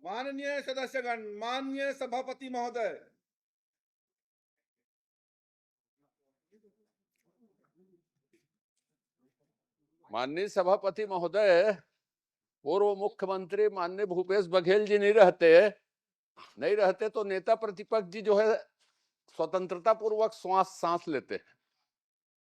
माननीय सदस्यगण, माननीय सभापति महोदय, माननीय सभापति महोदय, पूर्व मुख्यमंत्री माननीय भूपेश बघेल जी नहीं रहते तो नेता प्रतिपक्ष जी जो है स्वतंत्रता पूर्वक सांस लेते हैं।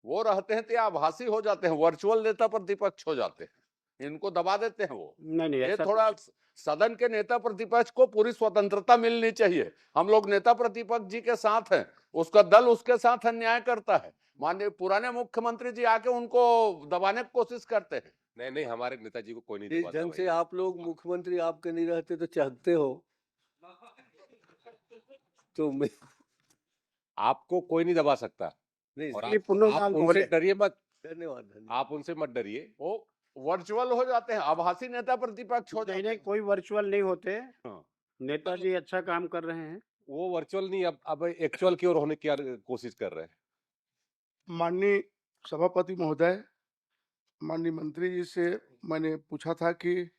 वो रहते हैं तो आभासी हो जाते हैं, वर्चुअल नेता प्रतिपक्ष हो जाते हैं, इनको दबा देते हैं वो। नहीं, ये थोड़ा सदन के नेता प्रतिपक्ष को पूरी स्वतंत्रता मिलनी चाहिए। हम लोग नेता प्रतिपक्ष जी के साथ हैं, उसका दल उसके साथ अन्याय करता है। माननीय पुराने मुख्यमंत्री जी आके उनको दबाने की कोशिश करते हैं। नहीं, हमारे नेताजी को कोई नहीं जिस दबाता ढंग भाई। से आप लोग मुख्यमंत्री आपके नहीं रहते तो चाहते हो, तो मैं आपको कोई नहीं दबा सकता। नहीं, और आप उनसे डरिए मत। धन्यवाद। आप उनसे मत डरिए। वो वर्चुअल हो जाते हैं, आभासी नेता प्रतिपक्ष हो जाते हैं। कोई वर्चुअल नहीं होते। हाँ। नेताजी अच्छा काम कर रहे हैं। वो वर्चुअल नहीं, अब एक्चुअल की ओर होने की कोशिश कर रहे हैं। माननीय सभापति महोदय, माननीय मंत्री जी से मैंने पूछा था कि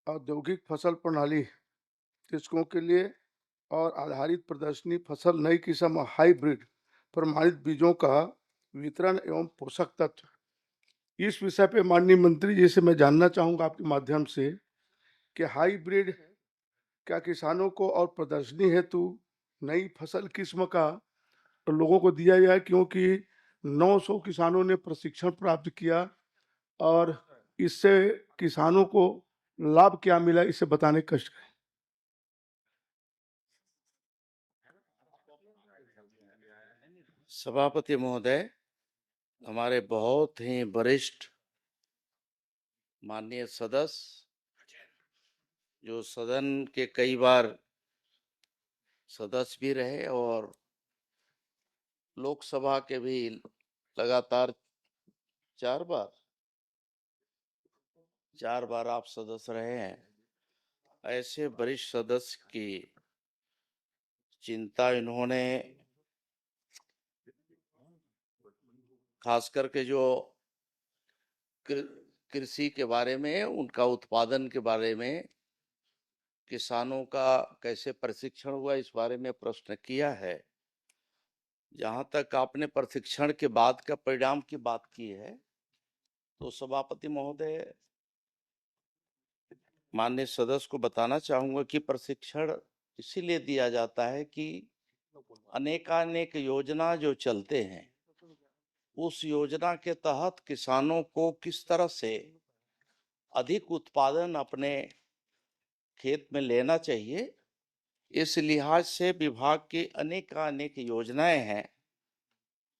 औद्योगिक फसल प्रणाली कृषकों के लिए और आधारित प्रदर्शनी फसल नई किस्म हाइब्रिड प्रमाणित बीजों का वितरण एवं पोषक तत्व, इस विषय पे माननीय मंत्री जी से मैं जानना चाहूंगा आपके माध्यम से कि हाइब्रिड क्या किसानों को और प्रदर्शनी हेतु नई फसल किस्म का लोगों को दिया जाए, क्योंकि 900 किसानों ने प्रशिक्षण प्राप्त किया और इससे किसानों को लाभ क्या मिला, इसे बताने कष्ट करें। सभापति महोदय, हमारे बहुत ही वरिष्ठ माननीय सदस्य जो सदन के कई बार सदस्य भी रहे और लोकसभा के भी लगातार 4 बार आप सदस्य रहे हैं। ऐसे वरिष्ठ सदस्य की चिंता इन्होंने खास करके जो कृषि के बारे में, उनका उत्पादन के बारे में, किसानों का कैसे प्रशिक्षण हुआ, इस बारे में प्रश्न किया है। जहां तक आपने प्रशिक्षण के बाद का परिणाम की बात की है, तो सभापति महोदय, माननीय सदस्य को बताना चाहूंगा कि प्रशिक्षण इसीलिए दिया जाता है कि अनेकानेक योजना जो चलते हैं, उस योजना के तहत किसानों को किस तरह से अधिक उत्पादन अपने खेत में लेना चाहिए, इस लिहाज से विभाग की अनेकानेक योजनाएं हैं।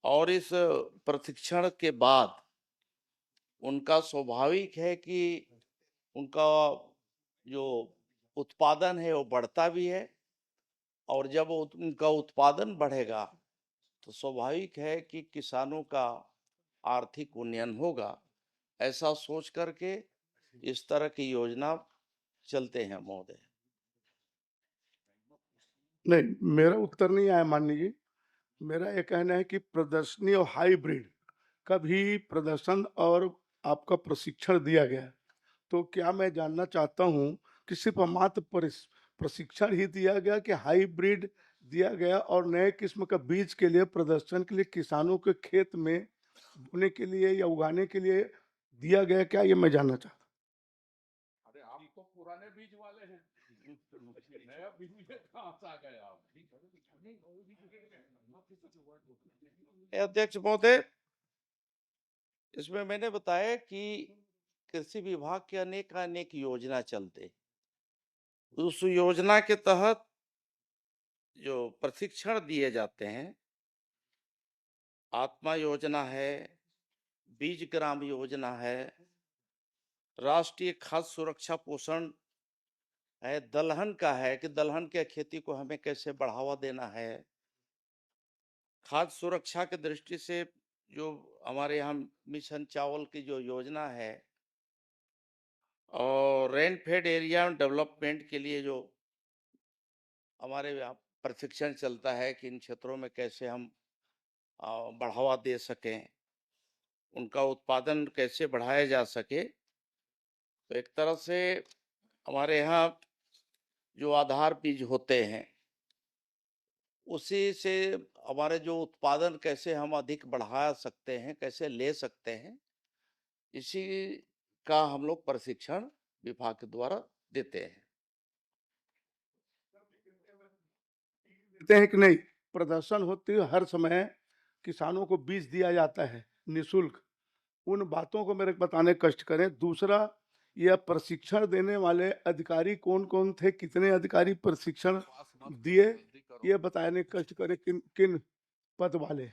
और इस प्रशिक्षण के बाद उनका स्वाभाविक है कि उनका जो उत्पादन है वो बढ़ता भी है, और जब उनका उत्पादन बढ़ेगा तो स्वाभाविक है कि किसानों का आर्थिक उन्नयन होगा। ऐसा सोच करके इस तरह की योजना चलते हैं महोदय। नहीं, मेरा उत्तर नहीं आया माननीय जी। मेरा ये कहना है कि प्रदर्शनी और हाइब्रिड का भी प्रदर्शन और आपका प्रशिक्षण दिया गया, तो क्या मैं जानना चाहता हूँ कि सिर्फ मात्र प्रशिक्षण ही दिया गया कि हाइब्रिड दिया गया और नए किस्म का बीज के लिए प्रदर्शन के लिए किसानों के खेत में बोने के लिए या उगाने के लिए दिया गया, क्या ये मैं जानना चाहता हूँ। अरे आप तो पुराने बीज वाले हैं, नया बीज में कहां से आ गए आप? अध्यक्ष महोदय, इसमें मैंने बताया कि कृषि विभाग के अनेक योजना चलते, उस योजना के तहत जो प्रशिक्षण दिए जाते हैं, आत्मा योजना है, बीज ग्राम योजना है, राष्ट्रीय खाद्य सुरक्षा पोषण है, दलहन का है कि दलहन के खेती को हमें कैसे बढ़ावा देना है, खाद्य सुरक्षा की दृष्टि से जो हमारे यहाँ मिशन चावल की जो योजना है, और रेन फेड एरिया डेवलपमेंट के लिए जो हमारे यहाँ प्रशिक्षण चलता है कि इन क्षेत्रों में कैसे हम बढ़ावा दे सकें, उनका उत्पादन कैसे बढ़ाया जा सके। तो एक तरह से हमारे यहाँ जो आधार बीज होते हैं, उसी से हमारे जो उत्पादन कैसे हम अधिक बढ़ा सकते हैं, कैसे ले सकते हैं, इसी का हम लोग प्रशिक्षण विभाग के द्वारा देते हैं। देते हैं कि नहीं? प्रदर्शन होती है हर समय, किसानों को बीज दिया जाता है निशुल्क। उन बातों को मेरे को बताने कष्ट करें। दूसरा, यह प्रशिक्षण देने वाले अधिकारी कौन कौन थे, कितने अधिकारी प्रशिक्षण दिए, ये बताने कष्ट करें, किन किन पद वाले।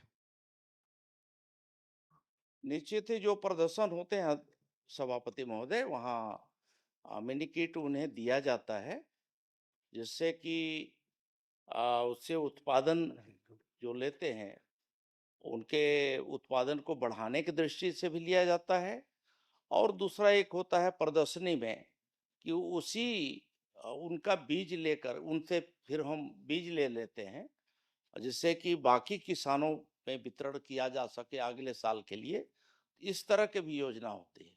निश्चित ही जो प्रदर्शन होते हैं सभापति महोदय, वहाँ मिनी किट उन्हें दिया जाता है, जिससे कि उससे उत्पादन जो लेते हैं उनके उत्पादन को बढ़ाने की दृष्टि से भी लिया जाता है। और दूसरा एक होता है प्रदर्शनी में कि उसी उनका बीज लेकर उनसे फिर हम बीज ले लेते हैं, जिससे कि बाकी किसानों में वितरण किया जा सके अगले साल के लिए। इस तरह के भी योजना होती है।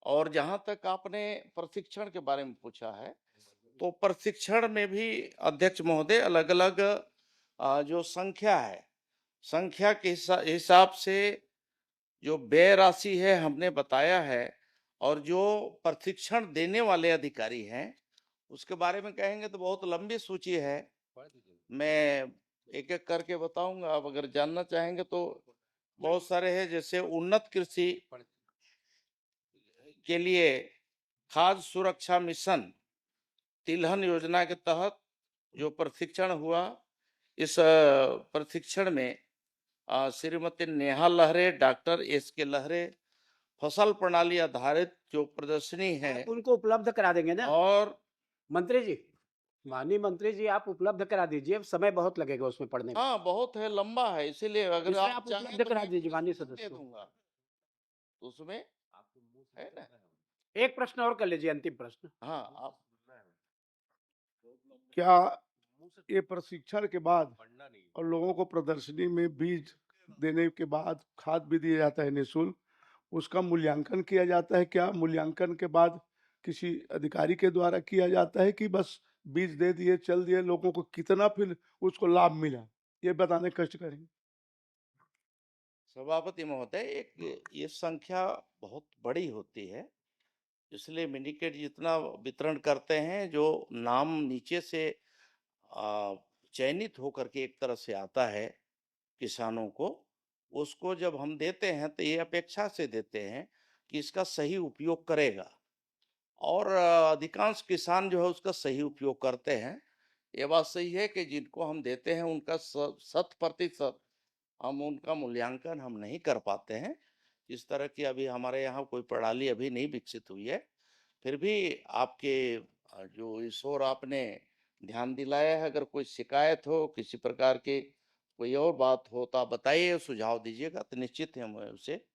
और जहां तक आपने प्रशिक्षण के बारे में पूछा है, तो प्रशिक्षण में भी अध्यक्ष महोदय अलग अलग जो संख्या है, संख्या के हिसाब से जो व्यय राशि है हमने बताया है। और जो प्रशिक्षण देने वाले अधिकारी हैं उसके बारे में कहेंगे तो बहुत लंबी सूची है, मैं एक एक करके बताऊंगा। आप अगर जानना चाहेंगे तो बहुत सारे हैं, जैसे उन्नत कृषि के लिए खाद्य सुरक्षा मिशन तिलहन योजना के तहत जो प्रशिक्षण हुआ, इस प्रशिक्षण में श्रीमती नेहा लहरे, डॉक्टर एस के लहरे फसल प्रणाली आधारित जो प्रदर्शनी है आप उनको उपलब्ध करा देंगे ना और मंत्री जी? माननीय मंत्री जी, आप उपलब्ध करा दीजिए, अब समय बहुत लगेगा उसमें पढ़ने में। हाँ बहुत है, लंबा है, इसीलिए अगर इसमें आप आप चाहें उपलब्ध तो करा मैं दीजिए माननीय प्रशिक्षण दे सदस्य को। दूंगा। तो उसमें है ना। एक प्रश्न और कर लीजिए, अंतिम प्रश्न। हाँ आप क्या ये प्रशिक्षण के बाद और लोगों को प्रदर्शनी में बीज देने के बाद खाद भी दिया जाता है निःशुल्क, उसका मूल्यांकन किया जाता है? क्या मूल्यांकन के बाद किसी अधिकारी के द्वारा किया जाता है कि बस बीज दे दिए चल दिए? लोगों को कितना फिर उसको लाभ मिला, ये बताने कष्ट करेंगे। सभापति महोदय, एक ये संख्या बहुत बड़ी होती है, इसलिए मिनिकेट जितना वितरण करते हैं, जो नाम नीचे से चयनित होकर के एक तरह से आता है किसानों को, उसको जब हम देते हैं तो ये अपेक्षा से देते हैं कि इसका सही उपयोग करेगा। और अधिकांश किसान जो है उसका सही उपयोग करते हैं। ये बात सही है कि जिनको हम देते हैं उनका 100% हम उनका मूल्यांकन हम नहीं कर पाते हैं। इस तरह की अभी हमारे यहाँ कोई प्रणाली अभी नहीं विकसित हुई है। फिर भी आपके जो इस ओर आपने ध्यान दिलाया है, अगर कोई शिकायत हो किसी प्रकार की, कोई और बात हो तो आप बताइए, सुझाव दीजिएगा, तो निश्चित ही हम उसे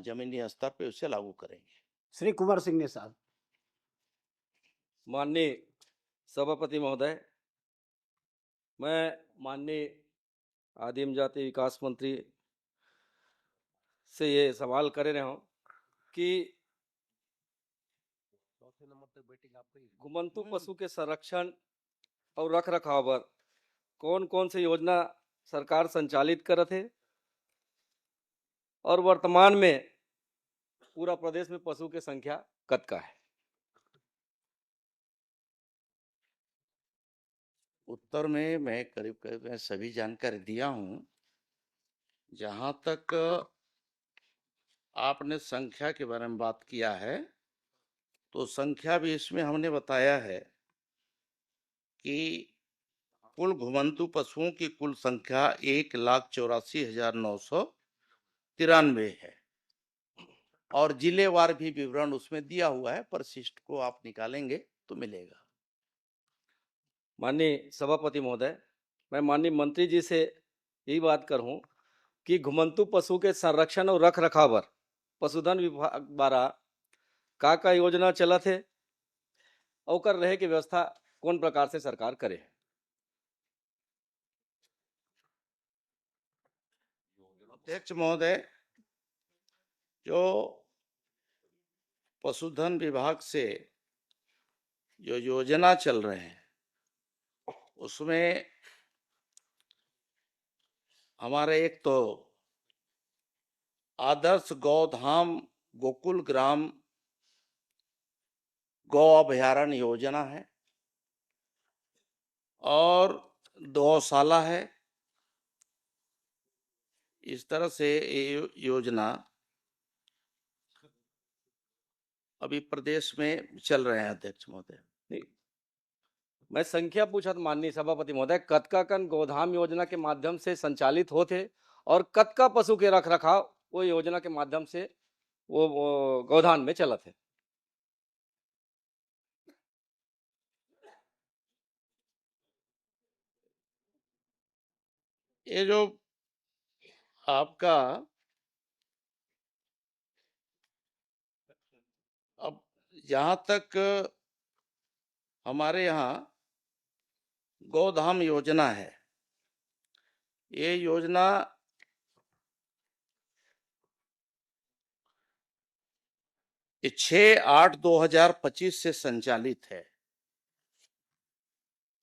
जमीनी स्तर पे उसे लागू करेंगे। श्री कुंवर सिंह ने साहब। माननीय सभापति महोदय, मैं माननीय आदिम जाति विकास मंत्री से ये सवाल कर रहा हूँ कि घुमंतु पशु के संरक्षण और रख रखाव पर कौन कौन सी योजना सरकार संचालित करत है, और वर्तमान में पूरा प्रदेश में पशु की संख्या कतका है? उत्तर में मैं करीब करीब मैं सभी जानकारी दिया हूँ। जहां तक आपने संख्या के बारे में बात किया है, तो संख्या भी इसमें हमने बताया है कि कुल घुमंतु पशुओं की कुल संख्या 1,84,993 है। और जिलेवार भी विवरण उसमें दिया हुआ है, परिशिष्ट को आप निकालेंगे तो मिलेगा। माननीय सभापति महोदय, मैं माननीय मंत्री जी से यही बात करूं कि घुमंतु पशु के संरक्षण और रख रखाव पर पशुधन विभाग द्वारा का योजना चलत है, और रहे की व्यवस्था कौन प्रकार से सरकार करे? अध्यक्ष महोदय, जो पशुधन विभाग से जो योजना चल रहे हैं उसमें हमारे एक तो आदर्श गौधाम गोकुल ग्राम गौ अभयारण्य योजना है और गौशाला है। इस तरह से ये योजना अभी प्रदेश में चल रहे हैं अध्यक्ष महोदय। नहीं, मैं संख्या पूछा था माननीय सभापति महोदय, कतका कन गोधाम योजना के माध्यम से संचालित होते और कतका पशु के रख रखाव वो योजना के माध्यम से वो गोधान में चलत है। ये जो आपका अब जहां तक हमारे यहाँ गौधाम योजना है, ये योजना ये 6/8/2025 से संचालित है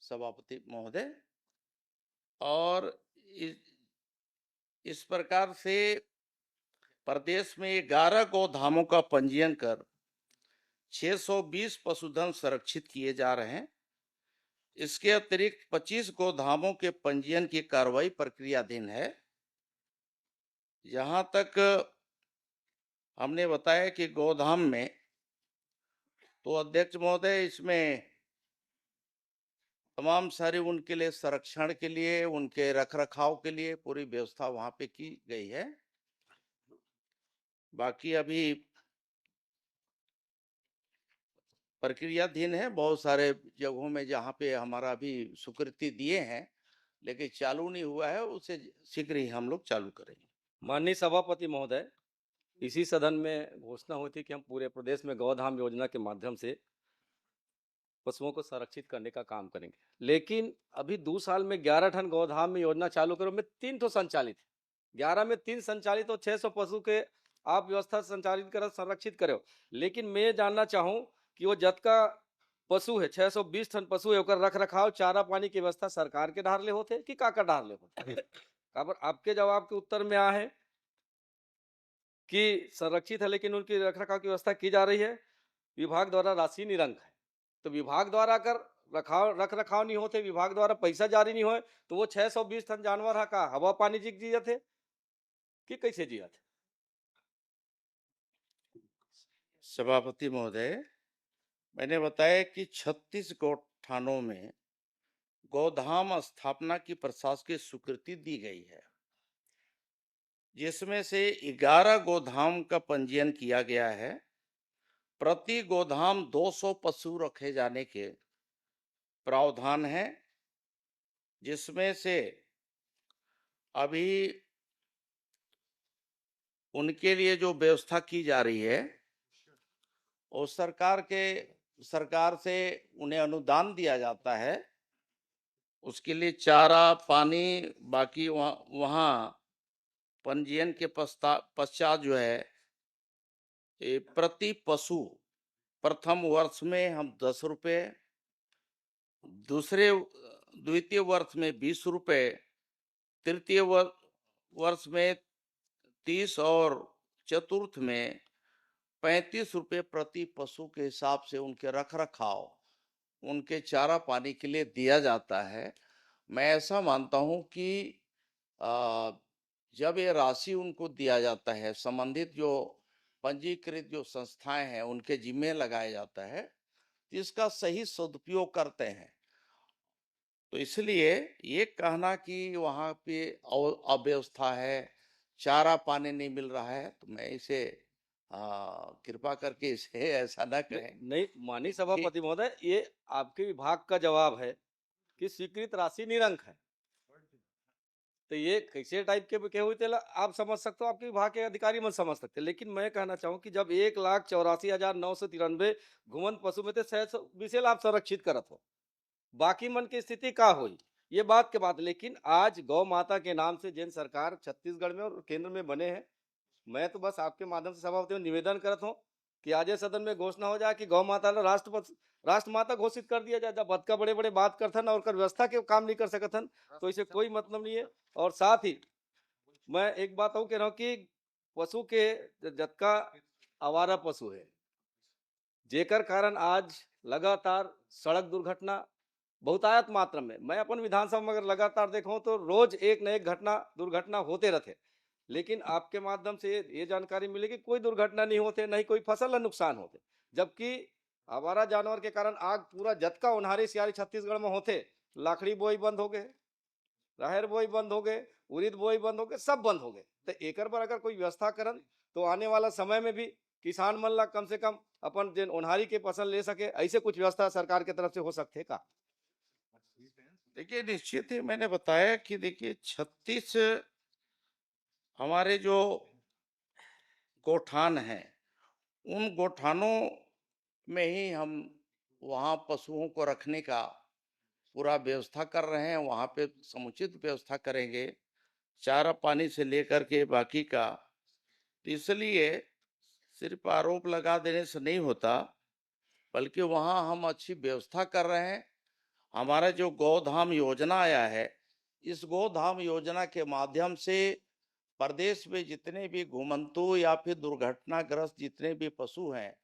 सभापति महोदय। और इस प्रकार से प्रदेश में 11 गौधामों का पंजीयन कर 620 पशुधन संरक्षित किए जा रहे हैं। इसके अतिरिक्त 25 गोधामों के पंजीयन की कार्रवाई प्रक्रियाधीन है। जहां तक हमने बताया कि गोधाम में तो अध्यक्ष महोदय इसमें तमाम सारी उनके लिए संरक्षण के लिए, उनके रखरखाव के लिए पूरी व्यवस्था वहां पे की गई है। बाकी अभी प्रक्रियाधीन है। बहुत सारे जगहों में जहां पे हमारा अभी स्वीकृति दिए हैं लेकिन चालू नहीं हुआ है, उसे शीघ्र ही हम लोग चालू करेंगे। माननीय सभापति महोदय, इसी सदन में घोषणा हुई थी कि हम पूरे प्रदेश में गौधाम योजना के माध्यम से पशुओं को संरक्षित करने का काम करेंगे, लेकिन अभी 2 साल में 11 टन गौधाम में योजना चालू करो में 3 तो संचालित है, 11 में 3 संचालित और 600 पशु के आप व्यवस्था संचालित करो, संरक्षित करो। लेकिन मैं जानना चाहूं कि वो जत का पशु है 620 टन पशु है, ओकर रख रखाव चारा पानी की व्यवस्था सरकार के ढार ले होते कि का ढार ले होते? काबर आपके जवाब के उत्तर में आ है कि संरक्षित है लेकिन उनकी रख रखाव की व्यवस्था की जा रही है, विभाग द्वारा राशि निरंक है। तो विभाग द्वारा अगर रख रखाव नहीं होते, विभाग द्वारा पैसा जारी नहीं हो, तो वो 620 टन जानवर का हवा पानी जिया थे कि कैसे जिया थे? सभापति महोदय, मैंने बताया कि 36 गौठानों में गौधाम स्थापना की प्रशासकीय स्वीकृति दी गई है, जिसमें से 11 गोधाम का पंजीयन किया गया है। प्रति गोधाम 200 पशु रखे जाने के प्रावधान है, जिसमें से अभी उनके लिए जो व्यवस्था की जा रही है और सरकार से उन्हें अनुदान दिया जाता है। उसके लिए चारा पानी, बाकी वहाँ पंजीयन के पश्चात जो है प्रति पशु प्रथम वर्ष में हम 10 रुपये, द्वितीय वर्ष में 20 रुपये, तृतीय वर्ष में 30 और चतुर्थ में 35 रुपये प्रति पशु के हिसाब से उनके रख रखाव, उनके चारा पानी के लिए दिया जाता है। मैं ऐसा मानता हूं कि जब ये राशि उनको दिया जाता है, संबंधित जो पंजीकृत जो संस्थाएं हैं उनके जिम्मे लगाया जाता है, तो इसका सही सदुपयोग करते हैं। तो इसलिए ये कहना कि वहाँ पे अव्यवस्था है, चारा पानी नहीं मिल रहा है, तो मैं इसे कृपा करके इसे ऐसा ना करें। नहीं माननीय सभापति महोदय, ये आपके विभाग का जवाब है कि स्वीकृत राशि निरंक है, तो ये कैसे टाइप के हुए थे आप समझ सकते हो, आपके विभाग के अधिकारी मत समझ सकते। लेकिन मैं कहना चाहूँ कि जब 1,84,993 घुमंत पशु में थे 620 आप संरक्षित करत हो, बाकी मन की स्थिति का हुई ये बात के बात। लेकिन आज गौ माता के नाम से जिन सरकार छत्तीसगढ़ में और केंद्र में बने हैं, मैं तो बस आपके माध्यम से सभापति निवेदन करता हूँ कि आज ये सदन में घोषणा हो जाए कि गौ माता ला राष्ट्र माता घोषित कर दिया जाए। जब बदका बड़े बड़े बात करथन और कर व्यवस्था के काम नहीं कर सकथन तो इसे कोई मतलब नहीं है। और साथ ही मैं एक बात और कह रहा हूँ कि पशु के जतका आवारा पशु है जेकर कारण आज लगातार सड़क दुर्घटना बहुतायत मात्रा में, मैं अपन विधानसभा में अगर लगातार देखूं तो रोज एक न एक दुर्घटना होते रहते। लेकिन आपके माध्यम से ये जानकारी मिली कि कोई दुर्घटना नहीं होते, नहीं कोई फसल का नुकसान होते, जबकि आवारा जानवर के कारण आग पूरा जतका उन्हारी सियारी छत्तीसगढ़ में होते, लाखड़ी बोई बंद हो गए, राहर बोई बंद हो गए, उड़ीद बोई बंद हो गए, सब बंद हो गए। तो एकर पर अगर कोई व्यवस्था करन तो आने वाला समय में भी किसान मन ला कम से कम अपन जिन उन्हारी के फसल ले सके, ऐसे कुछ व्यवस्था सरकार की तरफ से हो सकते का? देखिए निश्चित ही मैंने बताया कि देखिए 36 हमारे जो गोठान हैं उन गोठानों में ही हम वहाँ पशुओं को रखने का पूरा व्यवस्था कर रहे हैं। वहाँ पे समुचित व्यवस्था करेंगे, चारा पानी से लेकर के बाकी का। तो इसलिए सिर्फ आरोप लगा देने से नहीं होता, बल्कि वहाँ हम अच्छी व्यवस्था कर रहे हैं। हमारा जो गोधाम योजना आया है, इस गोधाम योजना के माध्यम से प्रदेश में जितने भी घुमंतु या फिर दुर्घटनाग्रस्त जितने भी पशु हैं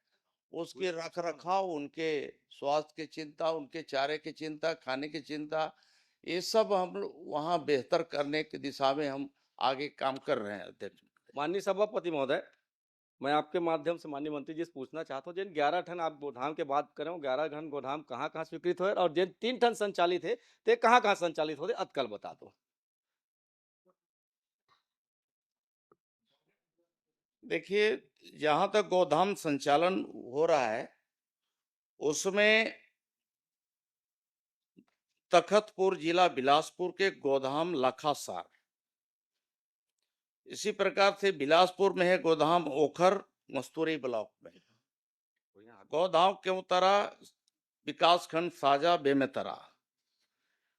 उसके रख रखाव, उनके स्वास्थ्य की चिंता, उनके चारे की चिंता, खाने की चिंता, ये सब हम वहाँ बेहतर करने की दिशा में हम आगे काम कर रहे हैं। अध्यक्ष माननीय सभापति महोदय, मैं आपके माध्यम से माननीय मंत्री जी से पूछना चाहता हूँ, जिन 11 टन आप गोधाम के बात करें, 11 टन गोधाम कहाँ कहाँ स्वीकृत हुए और जिन 3 टन संचालित है ते कहाँ कहाँ संचालित होते, अतकल बता दो। देखिए, जहां तक गोधाम संचालन हो रहा है उसमें तखतपुर जिला बिलासपुर के गोधाम लखासार, इसी प्रकार से बिलासपुर में है गोधाम ओखर मस्तूरी ब्लॉक में, गोधाम केवतरा विकासखंड साजा बेमेतरा।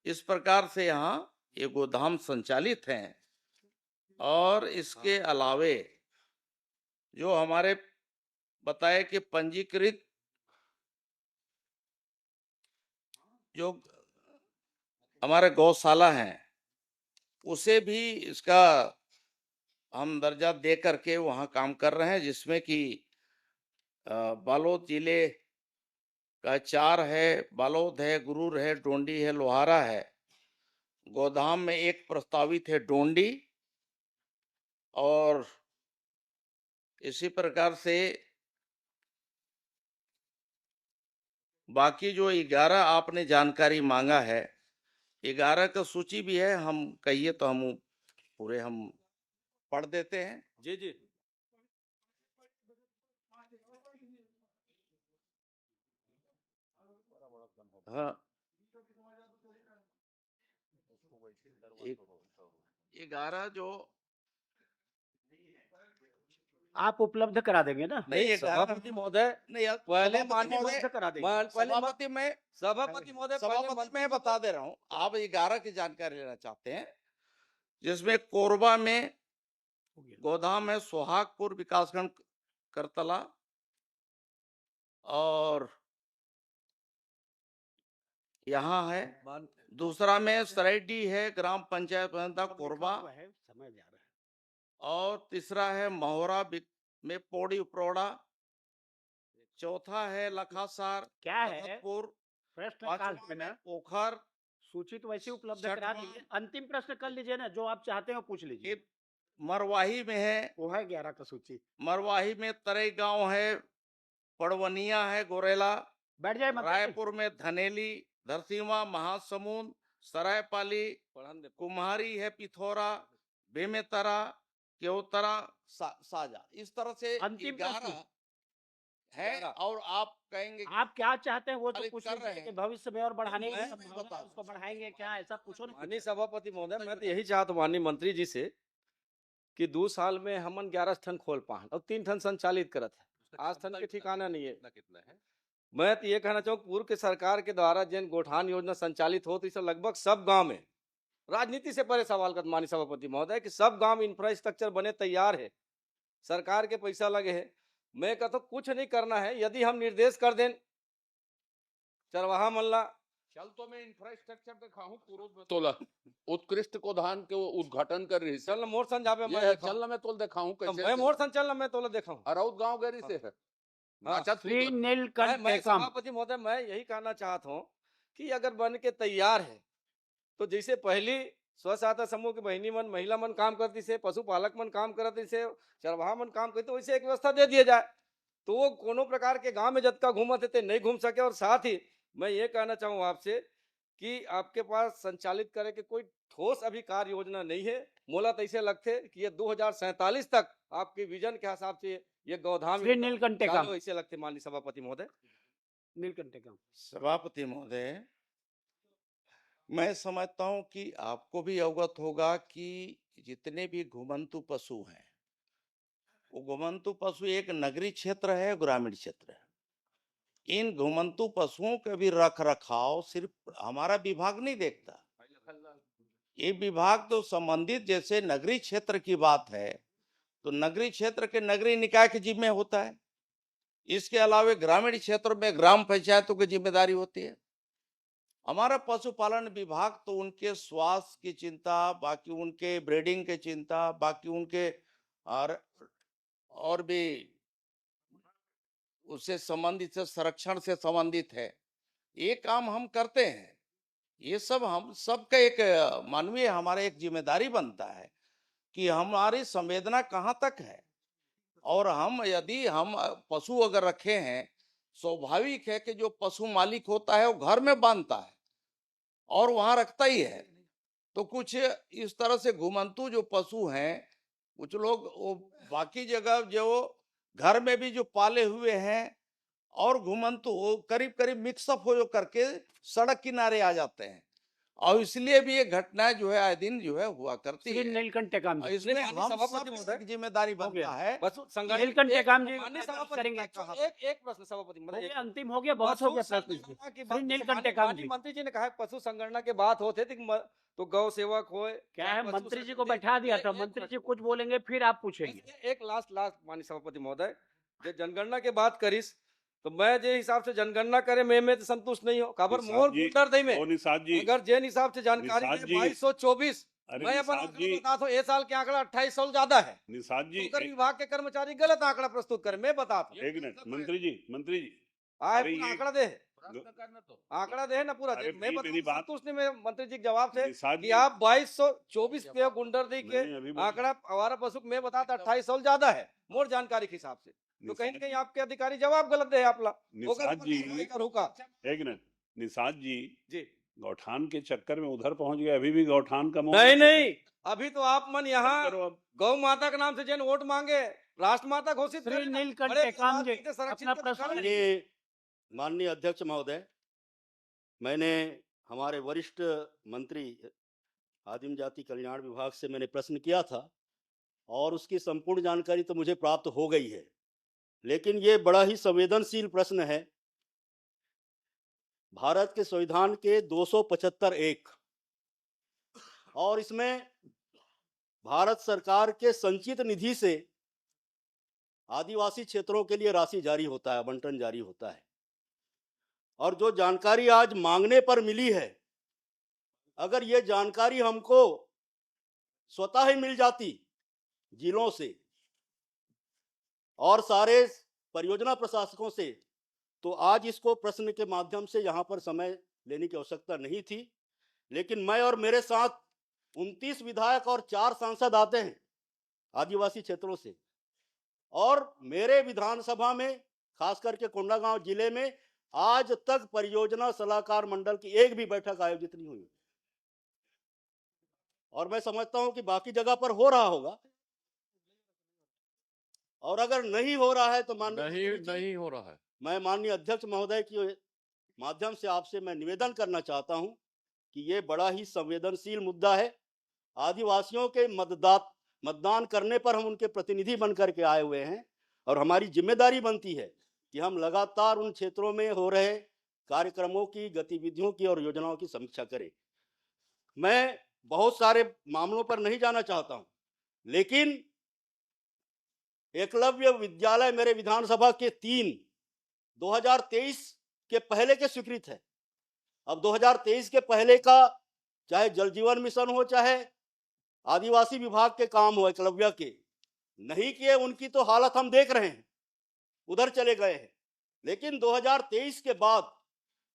इस प्रकार से यहाँ ये गोधाम संचालित हैं। और इसके अलावे जो हमारे बताए कि पंजीकृत जो हमारे गौशाला हैं उसे भी इसका हम दर्जा दे करके वहाँ काम कर रहे हैं, जिसमें कि बालोद जिले का 4 है, बालोद है, गुरूर है, डोंडी है, लोहारा है। गोधाम में एक प्रस्तावित है डोंडी, और इसी प्रकार से बाकी जो 11 आपने जानकारी मांगा है, 11 का सूची भी है, हम कहिए तो हम पूरे हम पढ़ देते हैं। जी जी। हाँ, 11 जो आप उपलब्ध करा देंगे ना? नहीं, सभापति महोदय, नहीं यार, पहले सभापति माननीय महोदय, उपलब्ध करा देंगे। सभापति में सभापति महोदय, सभापति मैं बता दे रहा हूँ, आप 11 की जानकारी लेना चाहते हैं, जिसमें कोरबा में गोधाम है सोहागपुर विकासखंड करतला, और यहाँ है दूसरा में सराइडी है ग्राम पंचायत कोरबा, समय जा रहा है। और तीसरा है महोरा में पौड़ी उपरोड़ा, चौथा है लखासार क्या है तखतपुर, प्रश्न काल पांचवा में में ना ओखर, सूची तो वैसे उपलब्ध करा छठवां- दीजिए, अंतिम प्रश्न कर लीजिए ना, जो आप चाहते हो पूछ लीजिए। ये मरवाही में है, वो है 11 का सूची। मरवाही में तरई गांव है, पड़वनिया है, गोरेला, बैठ जाए मंत्री जी। रायपुर में धनेली, धरसीवा, महासमुंद, सरायपाली, कुम्हारी है, पिथौरा, बेमेतरा, केवतरा, साजा। इस तरह से अंतिम 11 प्रश्न। है। और आप कहेंगे आप क्या चाहते हैं वो तो खाली पूछ कर लीजिए रहे कि हैं। भविष्य में और बढ़ाने की मैं संभावना है, बता उसको बढ़ाएंगे क्या, ऐसा पूछो ना। माननीय सभापति महोदय, मैं तो यही चाहता हूँ माननीय मंत्री जी से कि 2 साल में हमन 11 टन खोल पाए और 3 टन संचालित करत है, आज टन के ठिकाना नहीं है। कितना है? मैं तो ये कहना चाहूँ पूर्व के सरकार के द्वारा जिन गोठान योजना संचालित होती है लगभग सब गांव में, राजनीति से परे सवाल कर माननीय सभापति महोदय कि सब गांव इंफ्रास्ट्रक्चर बने तैयार है, सरकार के पैसा लगे है, मैं कहता हूं कुछ नहीं करना है, यदि हम निर्देश कर दें चरवाहा मल्ला चल तो मैं इंफ्रास्ट्रक्चर दिखाऊं पूर्व में तोला उत्कृष्ट को धान के वो उद्घाटन कर रही चल मोर सन जाबे ये मैं है, दिखाऊं। चल ना मैं तोल दिखाऊं तो कैसे मैं मोर सन चल ना मैं तोला देखा हूं। अराउत गांव गरी से है हाँ। नाचत श्री कूदत। नीलकंठ मैं टेकम सभापति महोदय मैं यही कहना चाहता हूं कि अगर बन के तैयार है तो जैसे पहली स्व सहायता समूह की बहनी मन महिला मन काम करती से, पशुपालक मन काम करती से, चरवाहा मन काम करते, वैसे एक व्यवस्था दे दिया जाए तो वो कोनो प्रकार के गांव में जतका घूमते थे नहीं घूम सके। और साथ ही मैं ये कहना चाहूँ आपसे कि आपके पास संचालित करे के कोई ठोस अभी कार्य योजना नहीं है। मोला तो ऐसे लगते कि ये 2047 तक आपके विजन के हिसाब से ये गौधाम श्री नीलकंठ टेकम चालू ऐसे लगते माननीय सभापति महोदय। नीलकंठ टेकम सभापति महोदय, मैं समझता हूं कि आपको भी अवगत होगा कि जितने भी घुमंतु पशु हैं, वो घुमंतु पशु एक नगरीय क्षेत्र है, ग्रामीण क्षेत्र है। इन घुमंतु पशुओं का भी रख रखाव सिर्फ हमारा विभाग नहीं देखता। ये विभाग तो संबंधित, जैसे नगरीय क्षेत्र की बात है तो नगरीय क्षेत्र के नगरीय निकाय के जिम्मे होता है। इसके अलावा ग्रामीण क्षेत्र में ग्राम पंचायतों की जिम्मेदारी होती है। हमारा पशुपालन विभाग तो उनके स्वास्थ्य की चिंता, बाकी उनके ब्रीडिंग की चिंता, बाकी उनके और भी उससे संबंधित से संरक्षण से संबंधित है। ये काम हम करते हैं। ये सब हम सबका एक मानवीय हमारा एक जिम्मेदारी बनता है कि हमारी संवेदना कहाँ तक है। और हम यदि हम पशु अगर रखे हैं, स्वाभाविक है कि जो पशु मालिक होता है वो घर में बांधता है और वहां रखता ही है। तो कुछ इस तरह से घुमंतु जो पशु हैं, कुछ लोग वो बाकी जगह जो घर में भी जो पाले हुए हैं और घुमंतु वो करीब करीब मिक्सअप हो करके सड़क किनारे आ जाते हैं। और इसलिए भी ये घटनाएं जो है आए दिन जो है हुआ करती श्री है। नीलकंठ टेकम और जी इसमें माननीय हम सभापति सब महोदय, की जिम्मेदारी हो गया। बनता है। पशु संगठन नीलकंठ टेकम जी माननीय सभापति करेंगे एक प्रश्न सभापति हो महोदय, गया, अंतिम हो गया, बहुत हो गया प्रश्न संगणना की श्री बात नीलकंठ टेकम माननीय जी। मंत्री जी ने कहा पशु संगणना के बात होते थे तो गौ सेवक हो क्या है, मंत्री जी को बैठा दिया था, मंत्री जी कुछ बोलेंगे फिर आप पूछेंगे। एक लास्ट माननीय सभापति महोदय, जो जनगणना के बात करिस तो मैं जे हिसाब से जनगणना करे मैं तो संतुष्ट नहीं हो। खबर निषाद मोर जी, गुंडर दई में ओ निषाद जी, अगर जे हिसाब से जानकारी निषाद जी, 2224 अरे मैं अपन निषाद आंकड़ा जी, बता दो, साल के आंकड़ा 2800 ज्यादा है। निषाद जी, तो विभाग के कर्मचारी गलत आंकड़ा प्रस्तुत करे, मैं बता एक मिनट मंत्री जी आए अरे पूरा ये- आंकड़ा दे प्रश्न करना तो आंकड़ा दे ना पूरा अरे दे। मैं भी बता मेरी बात- संतुष्ट नहीं मैं मंत्री जी के जवाब से निषाद कि जी, आप 2224 पे गुंडर दी के नहीं, अभी बोलिए। आंकड़ा आवारा पशु में बताता 2800 ज्यादा है मोर जानकारी के हिसाब से। तो कहीं न निषाद कहीं आपके अधिकारी जवाब गलत दे आपला निषाद जी, रुका एक मिनट निषाद जी, जी गौठान के चक्कर में उधर पहुंच गए, अभी भी गौठान का नहीं अभी तो आप मन यहाँ करो अब। गौ माता के नाम से जन वोट मांगे राष्ट्र माता घोषित श्री करें ना। नीलकंठ बड़े टेकम जी, समाज से संरक्षित अपना के प्रश्न कारण- माननीय अध्यक्ष महोदय, मैंने हमारे वरिष्ठ मंत्री आदिम जाति कल्याण विभाग से मैंने प्रश्न किया था और उसकी संपूर्ण जानकारी तो मुझे प्राप्त हो गई है, लेकिन ये बड़ा ही संवेदनशील प्रश्न है। भारत के संविधान के 275(1) और इसमें भारत सरकार के संचित निधि से आदिवासी क्षेत्रों के लिए राशि जारी होता है, आवंटन जारी होता है। और जो जानकारी आज मांगने पर मिली है, अगर ये जानकारी हमको स्वतः ही मिल जाती जिलों से और सारे परियोजना प्रशासकों से, तो आज इसको प्रश्न के माध्यम से यहाँ पर समय लेने की आवश्यकता नहीं थी। लेकिन मैं और मेरे साथ 29 विधायक और 4 सांसद आते हैं आदिवासी क्षेत्रों से, और मेरे विधानसभा में खास करके कोंडागांव जिले में आज तक परियोजना सलाहकार मंडल की एक भी बैठक आयोजित नहीं हुई। और मैं समझता हूं कि बाकी जगह पर हो रहा होगा, और अगर नहीं हो रहा है तो नहीं हो रहा है। मैं माननीय अध्यक्ष महोदय के माध्यम से आपसे मैं निवेदन करना चाहता हूं कि ये बड़ा ही संवेदनशील मुद्दा है। आदिवासियों के मतदान करने पर हम उनके प्रतिनिधि बन करके आए हुए हैं, और हमारी जिम्मेदारी बनती है कि हम लगातार उन क्षेत्रों में हो रहे कार्यक्रमों की, गतिविधियों की और योजनाओं की समीक्षा करें। मैं बहुत सारे मामलों पर नहीं जाना चाहता हूं, लेकिन एकलव्य विद्यालय मेरे विधानसभा के 3 2023 के पहले के स्वीकृत है। अब 2023 के पहले का चाहे जल जीवन मिशन हो, चाहे आदिवासी विभाग के काम हो एकलव्य के, नहीं किए उनकी तो हालत हम देख रहे हैं, उधर चले गए हैं। लेकिन 2023 के बाद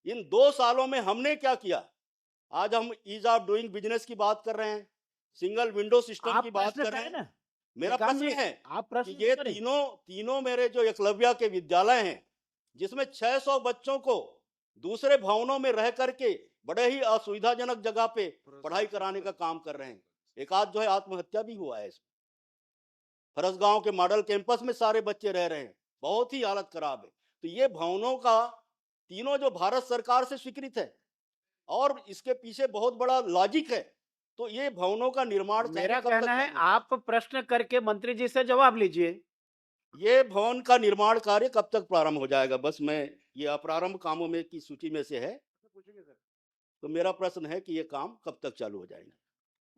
इन 2 सालों में हमने क्या किया? आज हम ईज ऑफ डूइंग बिजनेस की बात कर रहे हैं, सिंगल विंडो सिस्टम आप की बात प्रश्न कर रहे करें हैं। ना, मेरा एक काम प्रश्न ये- है आप कि प्रश्न ये करें। तीनों मेरे जो एकलव्य के विद्यालय हैं, जिसमें 600 बच्चों को दूसरे भवनों में रह करके बड़े ही असुविधाजनक जगह पे पढ़ाई कराने का काम कर रहे हैं। एक आध जो है आत्महत्या भी हुआ है इसमें। फरसगांव के मॉडल कैंपस में सारे बच्चे रह रहे हैं, बहुत ही हालत खराब है। तो ये भवनों का तीनों जो भारत सरकार से स्वीकृत है और इसके पीछे बहुत बड़ा लॉजिक है। तो ये भवनों का निर्माण कार्य मेरा कब तक कहना है चालू होगा? आप प्रश्न करके मंत्री जी से जवाब लीजिए। ये भवन का निर्माण कार्य कब तक प्रारंभ हो जाएगा? बस मैं ये अप्रारंभ कामों में की सूची में से है, तो मेरा प्रश्न है कि ये काम कब तक चालू हो जाएगा?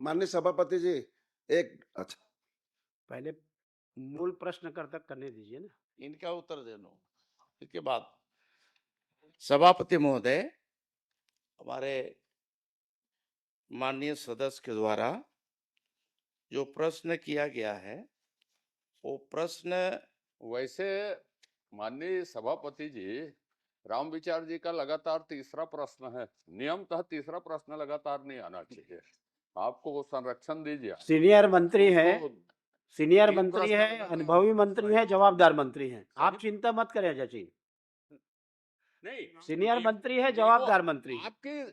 माननीय सभापति जी, एक अच्छा पहले मूल प्रश्न करने दीजिए ना। इनका उत्तर दे दो, इसके बाद सभापति महोदय, हमारे माननीय सदस्य के द्वारा जो प्रश्न किया गया है वो प्रश्न वैसे माननीय सभापति जी, राम विचार जी का लगातार तीसरा प्रश्न है। नियमतः तीसरा प्रश्न लगातार नहीं आना चाहिए। आपको वो संरक्षण दीजिए। सीनियर मंत्री है, उसको सीनियर तीन मंत्री प्रश्न है, लगातार- अनुभवी मंत्री है, जवाबदार मंत्री है। आप चिंता मत करें अजय जी। नहीं, सीनियर ये- मंत्री है, ये जवाबदार वो मंत्री। आपकी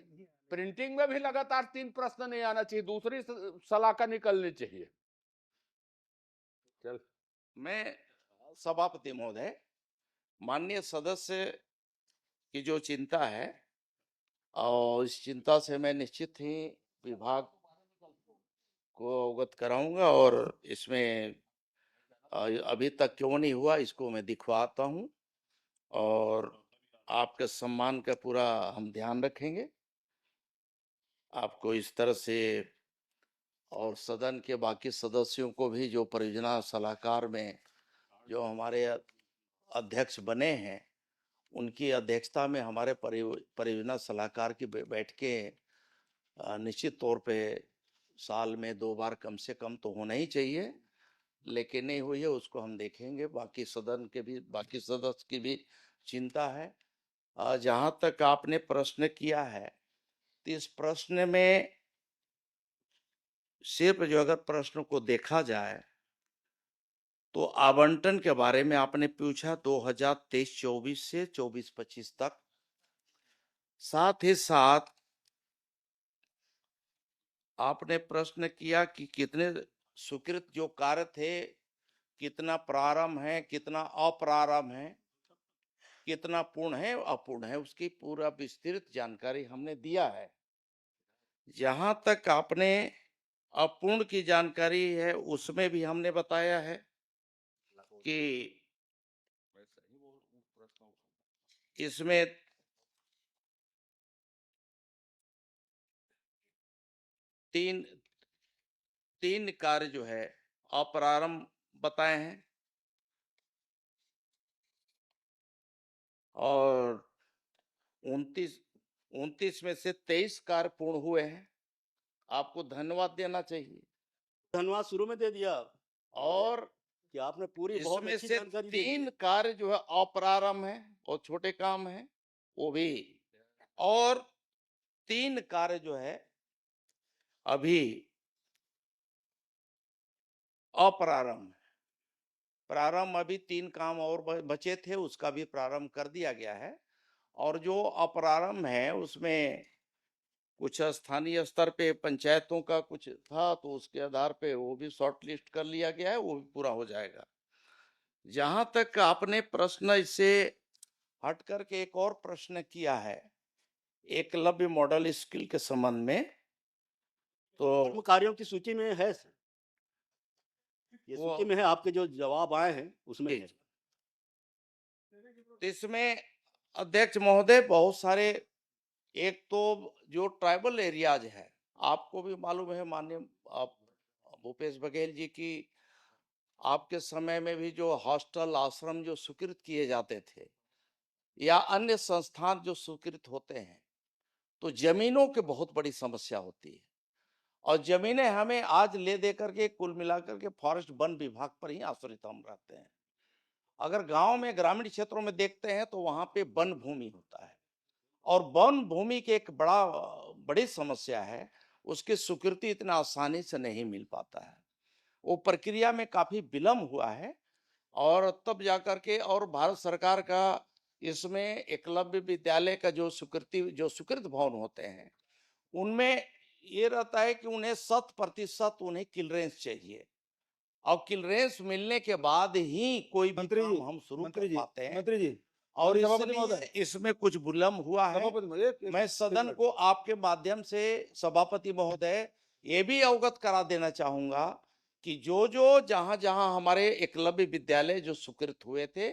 प्रिंटिंग में भी लगातार 3 प्रश्न नहीं आना चाहिए, दूसरी सलाह निकलनी चाहिए। चल, मैं सभापति महोदय, माननीय सदस्य की जो चिंता है और इस चिंता से मैं निश्चित ही विभाग को अवगत कराऊंगा और इसमें अभी तक क्यों नहीं हुआ इसको मैं दिखवाता हूं और आपके सम्मान का पूरा हम ध्यान रखेंगे। आपको इस तरह से और सदन के बाकी सदस्यों को भी जो परियोजना सलाहकार में जो हमारे अध्यक्ष बने हैं उनकी अध्यक्षता में हमारे परियोजना सलाहकार की बैठकें निश्चित तौर पे साल में 2 बार कम से कम तो होना ही चाहिए, लेकिन नहीं हुई है उसको हम देखेंगे। बाकी सदन के भी बाकी सदस्य की भी चिंता है। जहां तक आपने प्रश्न किया है तो इस प्रश्न में सिर्फ जो अगर प्रश्न को देखा जाए तो आवंटन के बारे में आपने पूछा 2023-24 से 24-25 तक, साथ ही साथ आपने प्रश्न किया कि कितने स्वीकृत जो कार्य थे, कितना प्रारंभ है, कितना अप्रारंभ है, कितना पूर्ण है अपूर्ण है, उसकी पूरा विस्तृत जानकारी हमने दिया है। जहां तक आपने अपूर्ण की जानकारी है उसमें भी हमने बताया है कि इसमें तीन कार्य जो है अप्रारंभ बताए हैं और 29 में से 23 कार्य पूर्ण हुए हैं। आपको धन्यवाद देना चाहिए। धन्यवाद शुरू में दे दिया और कि आपने पूरी बहुत इसमें अच्छी से जानकारी दी। 3 कार्य जो है अप्रारंभ है और छोटे काम है वो भी, और 3 कार्य जो है अभी अप्रारंभ है। प्रारंभ अभी 3 काम और बचे थे, उसका भी प्रारंभ कर दिया गया है। और जो अप्रारंभ है उसमें कुछ स्थानीय स्तर पे पंचायतों का कुछ था तो उसके आधार पे वो भी शॉर्ट लिस्ट कर लिया गया है, वो भी पूरा हो जाएगा। जहां तक आपने प्रश्न इससे हट करके एक और प्रश्न किया है एकलव्य मॉडल स्कूल के संबंध में, तो कार्यों की सूची में है सर। ये वो- सूची में है, आपके जो जवाब आए हैं उसमें जी। है। तो इसमें अध्यक्ष महोदय बहुत सारे, एक तो जो ट्राइबल एरियाज है, आपको भी मालूम है माननीय भूपेश बघेल जी की आपके समय में भी जो हॉस्टल आश्रम जो स्वीकृत किए जाते थे या अन्य संस्थान जो स्वीकृत होते हैं, तो जमीनों की बहुत बड़ी समस्या होती है और जमीनें हमें आज ले दे करके कुल मिलाकर के फॉरेस्ट वन विभाग पर ही आश्रित हम रहते हैं। अगर गांव में ग्रामीण क्षेत्रों में देखते हैं तो वहां पे वन भूमि होता है और वन भूमि की एक बड़ी समस्या है, उसकी स्वीकृति इतना आसानी से नहीं मिल पाता है। वो प्रक्रिया में काफी विलम्ब हुआ है और तब जाकर के और भारत सरकार का इसमें एकलव्य विद्यालय का जो स्वीकृत भवन होते हैं, उनमें ये रहता है कि उन्हें 100% उन्हें क्लियरेंस चाहिए और क्लियरेंस मिलने के बाद ही कोई भी मंत्री जी, काम हम शुरू मंत्री कर जी, पाते हैं मंत्री जी, और सभापति इसलिए महोदय, इसमें कुछ विलम्ब हुआ है। सभापति महोदय, मैं सदन को आपके माध्यम से सभापति महोदय ये भी अवगत करा देना चाहूंगा कि जो जहां जहां हमारे एकलव्य विद्यालय जो स्वीकृत हुए थे,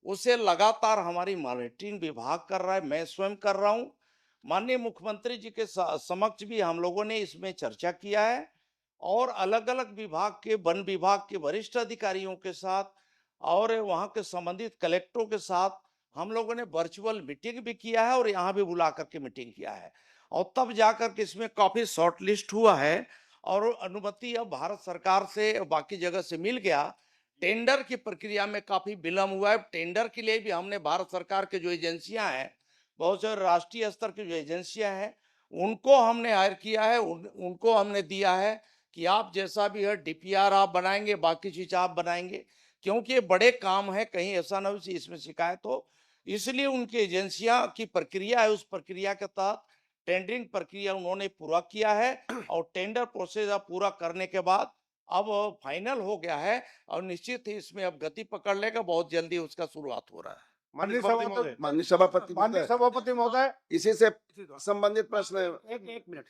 उसे लगातार हमारी मॉनिटरिंग विभाग कर रहा है, मैं स्वयं कर रहा हूं। माननीय मुख्यमंत्री जी के समक्ष भी हम लोगों ने इसमें चर्चा किया है और अलग अलग विभाग के वन विभाग के वरिष्ठ अधिकारियों के साथ और वहां के संबंधित कलेक्टरों के साथ हम लोगों ने वर्चुअल मीटिंग भी किया है और यहाँ भी बुला करके मीटिंग किया है और तब जाकर के इसमें काफी शॉर्ट लिस्ट हुआ है और अनुमति अब भारत सरकार से बाकी जगह से मिल गया। टेंडर की प्रक्रिया में काफी विलम्ब हुआ है। टेंडर के लिए भी हमने भारत सरकार के जो एजेंसियां हैं, बहुत से राष्ट्रीय स्तर की जो एजेंसियां हैं, उनको हमने हायर किया है, उनको हमने दिया है कि आप जैसा भी है डीपीआर आप बनाएंगे, बाकी चीज आप बनाएंगे, क्योंकि ये बड़े काम है, कहीं ऐसा ना हो कि इसमें शिकायत हो। इसलिए उनकी एजेंसियां की प्रक्रिया है, उस प्रक्रिया के तहत टेंडरिंग प्रक्रिया उन्होंने पूरा किया है और टेंडर प्रोसेस अब पूरा करने के बाद अब फाइनल हो गया है और निश्चित ही इसमें अब गति पकड़ लेगा, बहुत जल्दी उसका शुरुआत हो रहा है। माननीय सभापति महोदय, इसी से संबंधित प्रश्न है। एक मिनट।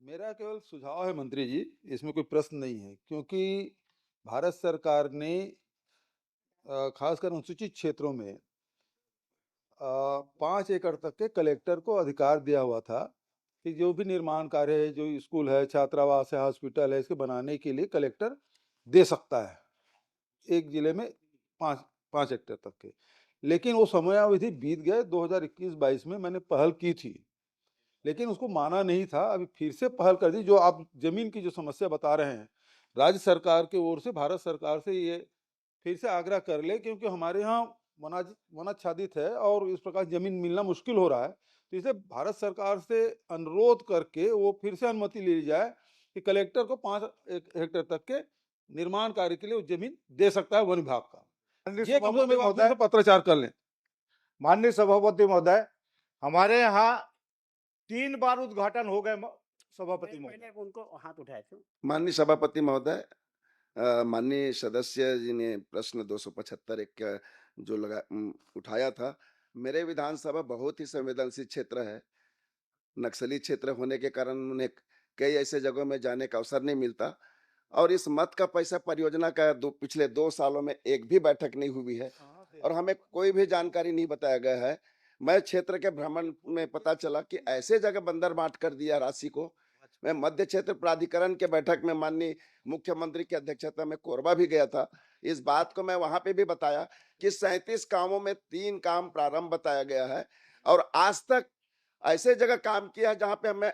मेरा केवल सुझाव है मंत्री जी, इसमें कोई प्रश्न नहीं है, क्योंकि भारत सरकार ने खासकर अनुसूचित क्षेत्रों में 5 एकड़ तक के कलेक्टर को अधिकार दिया हुआ था कि जो भी निर्माण कार्य है, जो स्कूल है, छात्रावास है, हॉस्पिटल है, इसके बनाने के लिए कलेक्टर दे सकता है एक जिले में 5 हेक्टेयर तक के। लेकिन वो समयावधि बीत गए। 2021-22 में मैंने पहल की थी, लेकिन उसको माना नहीं था। अभी फिर से पहल कर दी। जो आप जमीन की जो समस्या बता रहे हैं, राज्य सरकार की ओर से भारत सरकार से ये फिर से आग्रह कर ले, क्योंकि हमारे यहाँ वनाच्छादित है और इस प्रकार जमीन मिलना मुश्किल हो रहा है। तो इसे भारत सरकार से अनुरोध करके वो फिर से अनुमति ली जाए कि कलेक्टर को 5 हेक्टेयर तक के निर्माण कार्य के लिए वो जमीन दे सकता है वन विभाग का। ये कम से कम पत्राचार कर लें। माननीय सभापति महोदय, हमारे यहाँ 3 बार उद्घाटन हो गए सभापति महोदय। मैंने उनको हाथ उठाए थे। माननीय सभापति महोदय, माननीय सदस्य जी ने प्रश्न 275 एक जो उठाया था। मेरे विधानसभा बहुत ही संवेदनशील क्षेत्र है। नक्सली क्षेत्र होने के कारण उन्हें कई ऐसे जगहों में जाने का अवसर नहीं मिलता और इस मत का पैसा परियोजना का पिछले 2 सालों में एक भी बैठक नहीं हुई है और हमें कोई भी जानकारी नहीं बताया गया है। मैं क्षेत्र के भ्रमण में पता चला कि ऐसे जगह बंदर बांट कर दिया राशि को। मैं मध्य क्षेत्र प्राधिकरण के बैठक में माननीय मुख्यमंत्री की अध्यक्षता में कोरबा भी गया था। इस बात को मैं वहां पे भी बताया कि 37 कामों में 3 काम प्रारंभ बताया गया है और आज तक ऐसे जगह काम किया है जहां पे हमें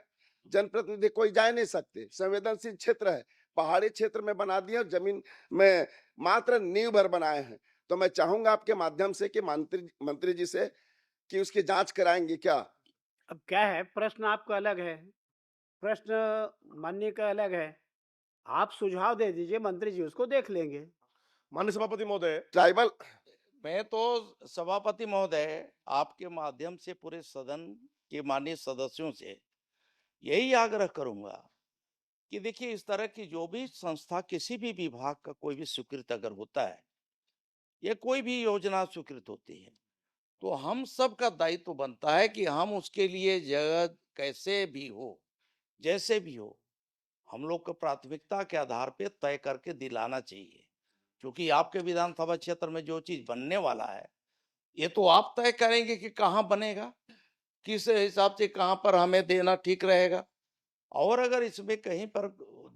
जनप्रतिनिधि कोई जा नहीं सकते। संवेदनशील क्षेत्र है, पहाड़ी क्षेत्र में बना दिया, जमीन में मात्र नींव भर बनाए हैं। तो मैं चाहूंगा आपके माध्यम से कि मंत्री जी से कि उसकी जांच कराएंगे क्या। अब क्या है, प्रश्न आपका अलग है, प्रश्न माननीय का अलग है। आप सुझाव दे दीजिए, मंत्री जी उसको देख लेंगे। माननीय सभापति महोदय, ट्राइबल मैं तो सभापति महोदय आपके माध्यम से पूरे सदन के माननीय सदस्यों से यही आग्रह करूंगा कि देखिए, इस तरह की जो भी संस्था किसी भी विभाग का कोई भी स्वीकृत अगर होता है या कोई भी योजना स्वीकृत होती है, तो हम सब का दायित्व बनता है कि हम उसके लिए जगह कैसे भी हो, जैसे भी हो, हम लोग को प्राथमिकता के आधार पे तय करके दिलाना चाहिए। क्योंकि आपके विधानसभा क्षेत्र में जो चीज बनने वाला है, ये तो आप तय करेंगे कि कहाँ बनेगा, किस हिसाब से कहाँ पर हमें देना ठीक रहेगा। और अगर इसमें कहीं पर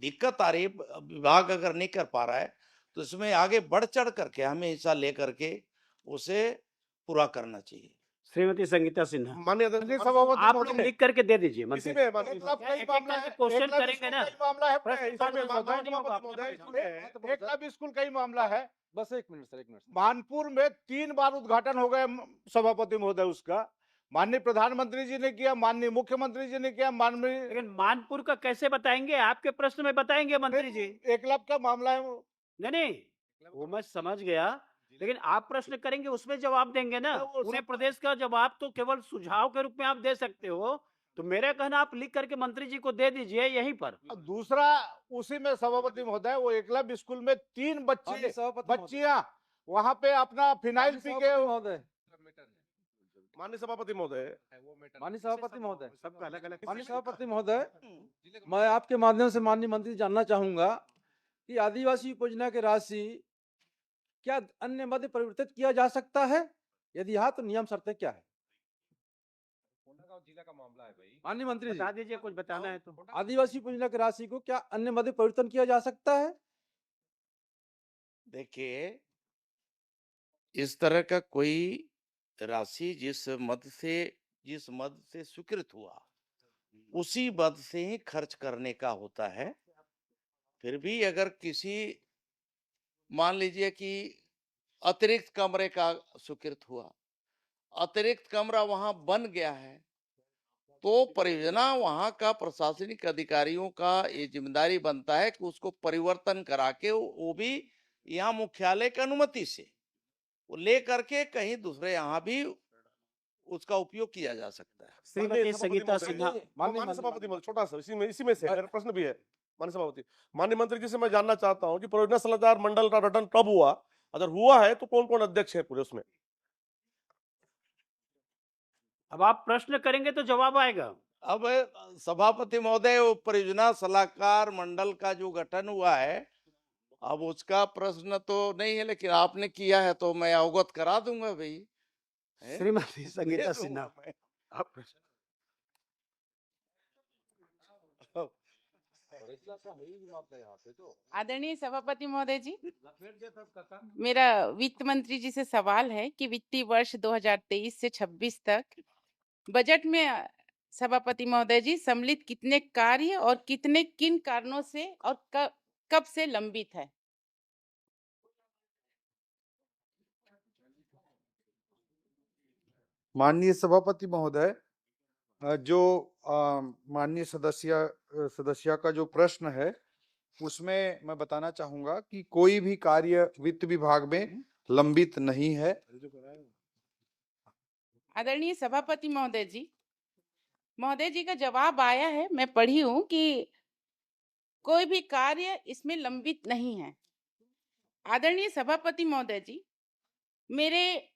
दिक्कत आ रही है, विभाग अगर नहीं कर पा रहा है, तो इसमें आगे बढ़ चढ़ करके हमें हिस्सा लेकर के उसे पूरा करना चाहिए। श्रीमती संगीता सिन्हा, माननीय सभापति आप लोग महोदय, लिख करके दे दीजिए इसी मंत्री में जी। एक लाख एक-एक करके क्वेश्चन करेंगे ना। मामला है प्रश्न इसी में उत्तर माननीय नहीं होगा, महोदय, आपका एक लाख स्कूल का ही मामला है। बस एक मिनट सर, एक मिनट। मानपुर में 3 बार उद्घाटन हो गए सभापति महोदय उसका। माननीय प्रधानमंत्री जी ने किया, माननीय मुख्यमंत्री जी ने किया, माननीय लेकिन मानपुर का कैसे बताएंगे? आपके प्रश्न में बताएंगे मंत्री जी। एकलव्य का मामला है वो। नहीं, वो मैं समझ गया, लेकिन आप प्रश्न करेंगे उसमें जवाब देंगे ना। वो पूरे सब- प्रदेश का जवाब तो केवल सुझाव के रूप में आप दे सकते हो। तो मेरा कहना आप लिख करके मंत्री जी को दे दीजिए यहीं पर। दूसरा उसी में सभापति महोदय, वो एकलव्य स्कूल में 3 बच्चे बच्चियां वहां पे अपना फिनाइल पी के महोदय, माननीय सभापति महोदय, माननीय सभापति महोदय, सबका अलग-अलग माननीय सभापति महोदय, मैं आपके माध्यम से माननीय मंत्री जी जानना चाहूंगा कि आदिवासी उपयोजना की राशि क्या अन्य मद परिवर्तित किया जा सकता है? यदि हाँ तो नियम शर्तें क्या है? जिला का मामला है भाई। माननीय मंत्री जी, बता दीजिए, कुछ बताना है तो। आदिवासी उपयोजना की राशि को क्या अन्य मद परिवर्तन किया जा सकता है? देखिए, इस तरह का कोई राशि जिस मद से स्वीकृत हुआ उसी मद से ही खर्च करने का होता है। फिर भी अगर किसी मान लीजिए कि अतिरिक्त कमरे का स्वीकृत हुआ, अतिरिक्त कमरा वहां बन गया है, तो परियोजना वहां का प्रशासनिक अधिकारियों का ये जिम्मेदारी बनता है कि उसको परिवर्तन करा के वो भी यहाँ मुख्यालय की अनुमति से वो ले करके कहीं दूसरे यहाँ भी उसका उपयोग किया जा सकता है। श्रीमती संगीता सिन्हा, माननीय सभापति महोदय, छोटा सा इसी में से मेरा प्रश्न भी है। माननीय सभापति, माननीय मंत्री जी से मैं जानना चाहता हूं कि परियोजना सलाहकार मंडल का गठन कब हुआ, अगर हुआ है तो कौन कौन अध्यक्ष है पूरे उसमें? अब आप प्रश्न करेंगे तो जवाब आएगा। अब सभापति महोदय, वो परियोजना सलाहकार मंडल का जो गठन हुआ है, अब उसका प्रश्न तो नहीं है, लेकिन आपने किया है तो मैं अवगत करा दूंगा भाई। है? श्रीमती दे संगीता दूंगा सिन्हा, मैं। आप प्रश्न। आदरणीय सभापति महोदय जी, मेरा वित्त मंत्री जी से सवाल है कि वित्तीय वर्ष 2023 से 26 तक बजट में सभापति महोदय जी सम्मिलित कितने कार्य और कितने किन कारणों से और कब से लंबित है? माननीय सभापति महोदय, जो माननीय सदस्य का जो प्रश्न है उसमें मैं बताना चाहूंगा कि कोई भी कार्य वित्त विभाग में लंबित नहीं है। आदरणीय सभापति महोदय जी का जवाब आया है, मैं पढ़ी हूं कि कोई भी कार्य इसमें लंबित नहीं है। आदरणीय सभापति महोदय जी, मेरे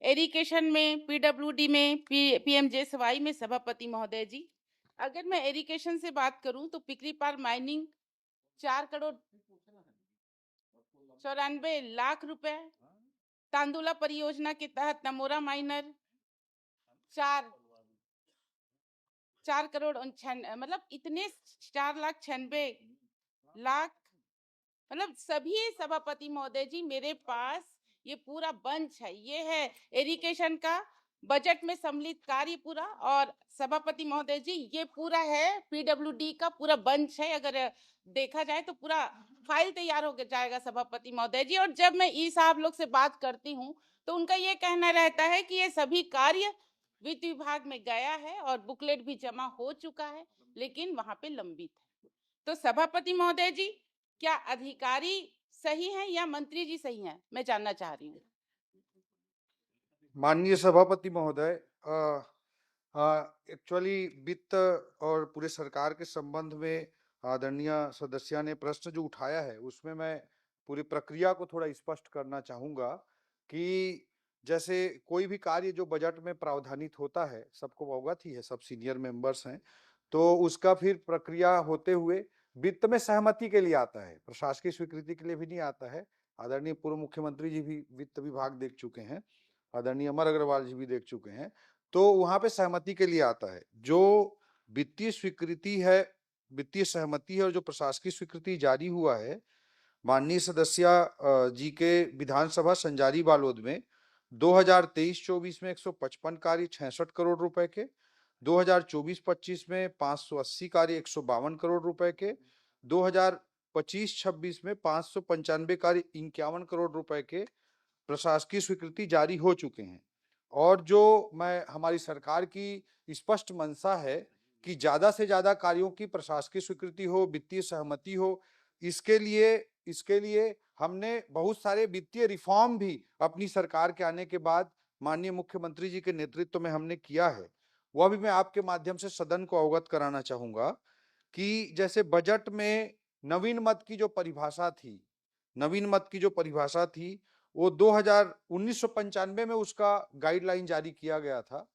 एरिगेशन में, पीडब्ल्यूडी में, पीएमजेएसवाई में सभापति महोदय जी, अगर मैं एरिगेशन से बात करूं तो पिकरीपार माइनिंग 4,94,00,000 रुपए, तांदुला परियोजना के तहत नमोरा माइनर 4 करोड़ मतलब इतने 4,96,00,000, मतलब सभी सभापति महोदय जी मेरे पास ये पूरा बंच है। ये है एरिगेशन का बजट में सम्मिलित कार्य पूरा, और सभापति महोदय जी ये पूरा है पीडब्ल्यूडी का पूरा बंच है। अगर देखा जाए तो पूरा फाइल तैयार हो जाएगा सभापति महोदय जी। और जब मैं ई साहब लोग से बात करती हूँ तो उनका ये कहना रहता है कि ये सभी कार्य वित्त विभाग में गया है और बुकलेट भी जमा हो चुका है, लेकिन वहां पे लंबित है। तो सभापति महोदय जी, क्या अधिकारी सही है या मंत्री जी सही हैं? मैं जानना चाह रही हूँ। माननीय सभापति महोदय, एक्चुअली वित्त और पूरे सरकार के संबंध में आदरणीय सदस्य ने प्रश्न जो उठाया है उसमें मैं पूरी प्रक्रिया को थोड़ा स्पष्ट करना चाहूंगा कि जैसे कोई भी कार्य जो बजट में प्रावधानित होता है, सबको अवगत ही है, सब सीनियर मेंबर्स हैं, तो उसका फिर प्रक्रिया होते हुए वित्त में सहमति के लिए आता है, प्रशासकीय स्वीकृति के लिए भी नहीं आता है। आदरणीय पूर्व मुख्यमंत्री जी भी वित्त विभाग देख चुके हैं, आदरणीय अमर अग्रवाल जी भी देख चुके हैं, तो वहां पे सहमति के लिए आता है। जो वित्तीय स्वीकृति है, वित्तीय सहमति है और जो प्रशासकीय स्वीकृति जारी हुआ है, माननीय सदस्य जी के विधानसभा संजारी बालोद में 2023-24 में 155 कार्य 66 करोड़ रुपए के, 2024-25 में 580 कार्य 152 करोड़ रुपए के, 2025-26 में 595 कार्य 51 करोड़ रुपए के प्रशासकीय स्वीकृति जारी हो चुके हैं। और जो हमारी सरकार की स्पष्ट मंशा है कि ज्यादा से ज्यादा कार्यों की प्रशासकीय स्वीकृति हो, वित्तीय सहमति हो, इसके लिए हमने बहुत सारे वित्तीय रिफॉर्म भी अपनी सरकार के आने के बाद माननीय मुख्यमंत्री जी के नेतृत्व में हमने किया है। वह भी मैं आपके माध्यम से सदन को अवगत कराना चाहूंगा कि जैसे बजट में नवीन मद की जो परिभाषा थी वो 1995 में उसका गाइडलाइन जारी किया गया था